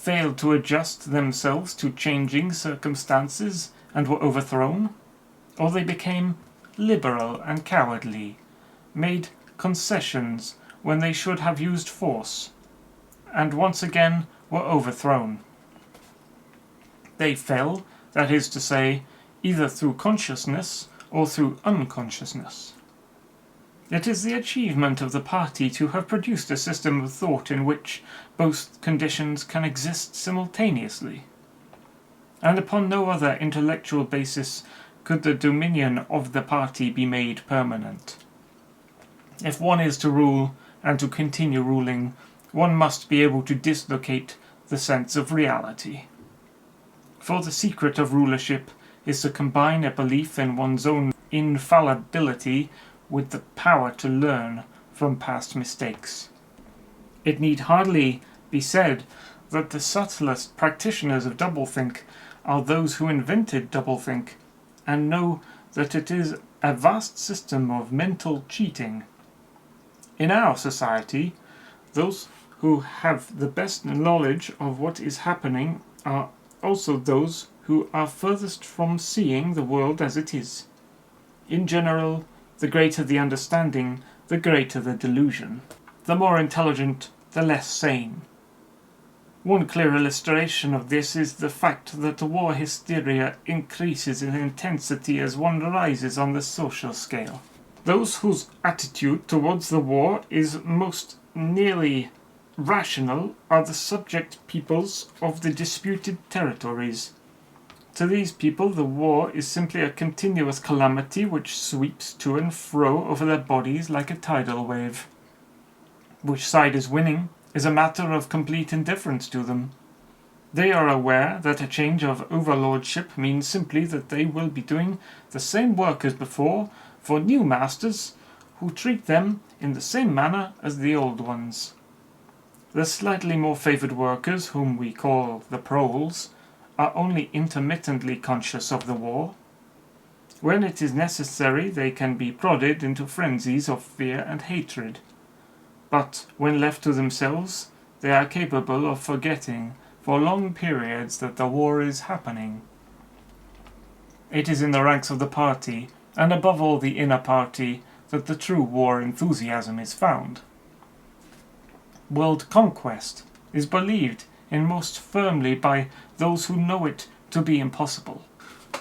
failed to adjust themselves to changing circumstances and were overthrown, or they became liberal and cowardly, made concessions when they should have used force, and once again were overthrown. They fell, that is to say, either through consciousness or through unconsciousness. It is the achievement of the party to have produced a system of thought in which both conditions can exist simultaneously, and upon no other intellectual basis could the dominion of the party be made permanent. If one is to rule and to continue ruling, one must be able to dislocate the sense of reality. For the secret of rulership is to combine a belief in one's own infallibility with the power to learn from past mistakes. It need hardly be said that the subtlest practitioners of doublethink are those who invented doublethink and know that it is a vast system of mental cheating. In our society, those who have the best knowledge of what is happening are also those who are furthest from seeing the world as it is. In general, the greater the understanding, the greater the delusion. The more intelligent, the less sane. One clear illustration of this is the fact that war hysteria increases in intensity as one rises on the social scale. Those whose attitude towards the war is most nearly rational are the subject peoples of the disputed territories. To these people, the war is simply a continuous calamity which sweeps to and fro over their bodies like a tidal wave. Which side is winning is a matter of complete indifference to them. They are aware that a change of overlordship means simply that they will be doing the same work as before for new masters who treat them in the same manner as the old ones. The slightly more favoured workers, whom we call the proles, are only intermittently conscious of the war. When it is necessary, they can be prodded into frenzies of fear and hatred. But when left to themselves, they are capable of forgetting for long periods that the war is happening. It is in the ranks of the party, and above all the inner party, that the true war enthusiasm is found. World conquest is believed in most firmly by those who know it to be impossible.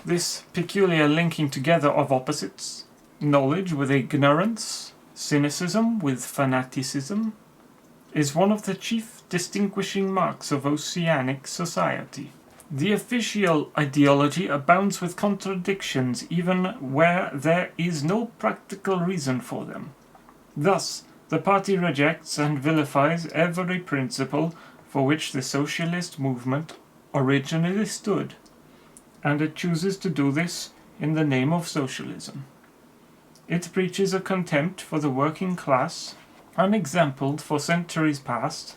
This peculiar linking together of opposites, knowledge with ignorance, cynicism with fanaticism, is one of the chief distinguishing marks of oceanic society. The official ideology abounds with contradictions even where there is no practical reason for them. Thus, the party rejects and vilifies every principle for which the socialist movement originally stood, and it chooses to do this in the name of socialism. It preaches a contempt for the working class, unexampled for centuries past,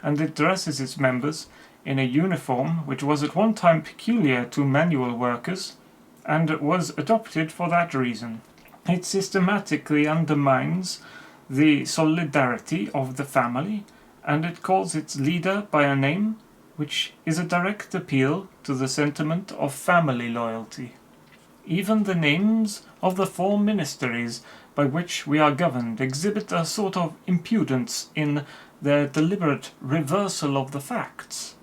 and it dresses its members in a uniform which was at one time peculiar to manual workers, and was adopted for that reason. It systematically undermines the solidarity of the family, and it calls its leader by a name which is a direct appeal to the sentiment of family loyalty. Even the names of the four ministries by which we are governed exhibit a sort of impudence in their deliberate reversal of the facts.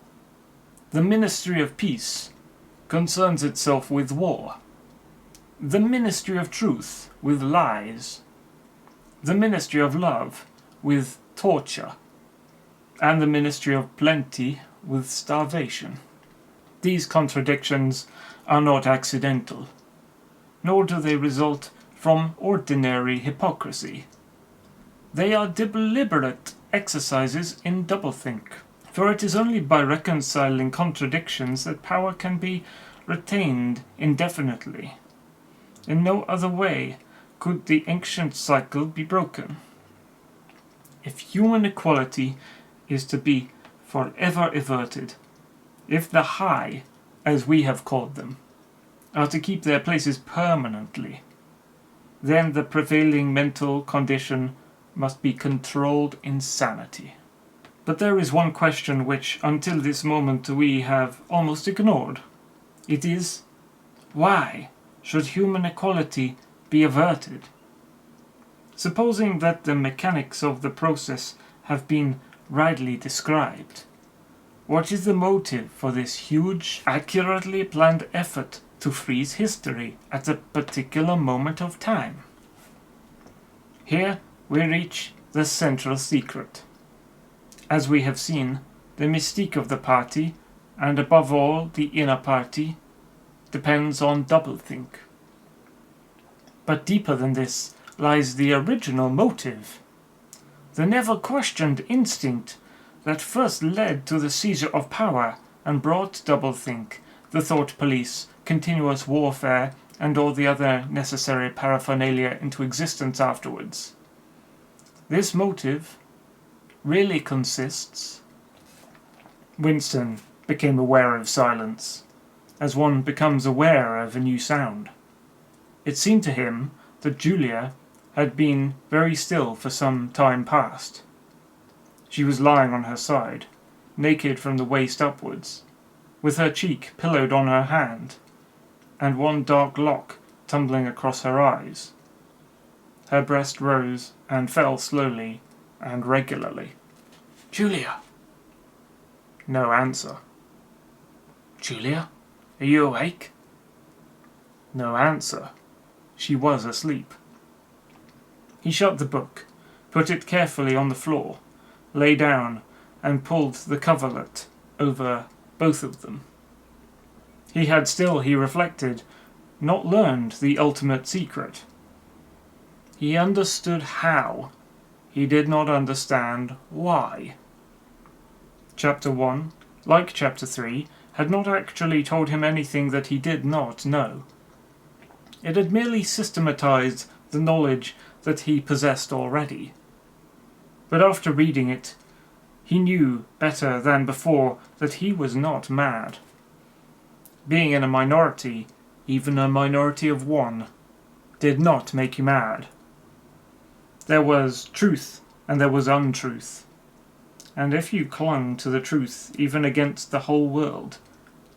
The Ministry of Peace concerns itself with war, the Ministry of Truth with lies, the Ministry of Love with torture, and the Ministry of Plenty with starvation. These contradictions are not accidental, nor do they result from ordinary hypocrisy. They are deliberate exercises in doublethink, for it is only by reconciling contradictions that power can be retained indefinitely. In no other way could the ancient cycle be broken. If human equality is to be forever averted, if the high, as we have called them, are to keep their places permanently, then the prevailing mental condition must be controlled insanity. But there is one question which, until this moment, we have almost ignored. It is, why should human equality be averted? Supposing that the mechanics of the process have been rightly described, what is the motive for this huge, accurately planned effort to freeze history at a particular moment of time? Here we reach the central secret. As we have seen, the mystique of the party, and above all the inner party, depends on doublethink. But deeper than this lies the original motive, the never-questioned instinct that first led to the seizure of power and brought doublethink, the thought police, continuous warfare, and all the other necessary paraphernalia into existence afterwards. This motive really consists... Winston became aware of silence, as one becomes aware of a new sound. It seemed to him that Julia had been very still for some time past. She was lying on her side, naked from the waist upwards, with her cheek pillowed on her hand, and one dark lock tumbling across her eyes. Her breast rose and fell slowly and regularly. "Julia!" No answer. "Julia, are you awake?" No answer. She was asleep. He shut the book, put it carefully on the floor, lay down, and pulled the coverlet over both of them. He had still, he reflected, not learned the ultimate secret. He understood how. He did not understand why. Chapter 1, like Chapter 3, had not actually told him anything that he did not know. It had merely systematized the knowledge that he possessed already. But after reading it, he knew better than before that he was not mad. Being in a minority, even a minority of one, did not make you mad. There was truth and there was untruth. And if you clung to the truth even against the whole world,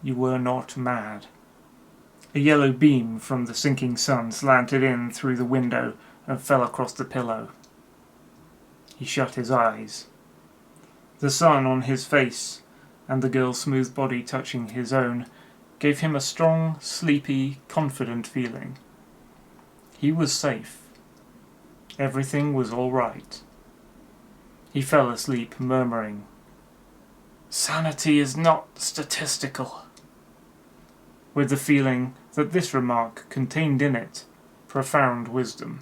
you were not mad. A yellow beam from the sinking sun slanted in through the window and fell across the pillow. He shut his eyes. The sun on his face and the girl's smooth body touching his own gave him a strong, sleepy, confident feeling. He was safe. Everything was all right. He fell asleep, murmuring, "Sanity is not statistical," with the feeling that this remark contained in it profound wisdom.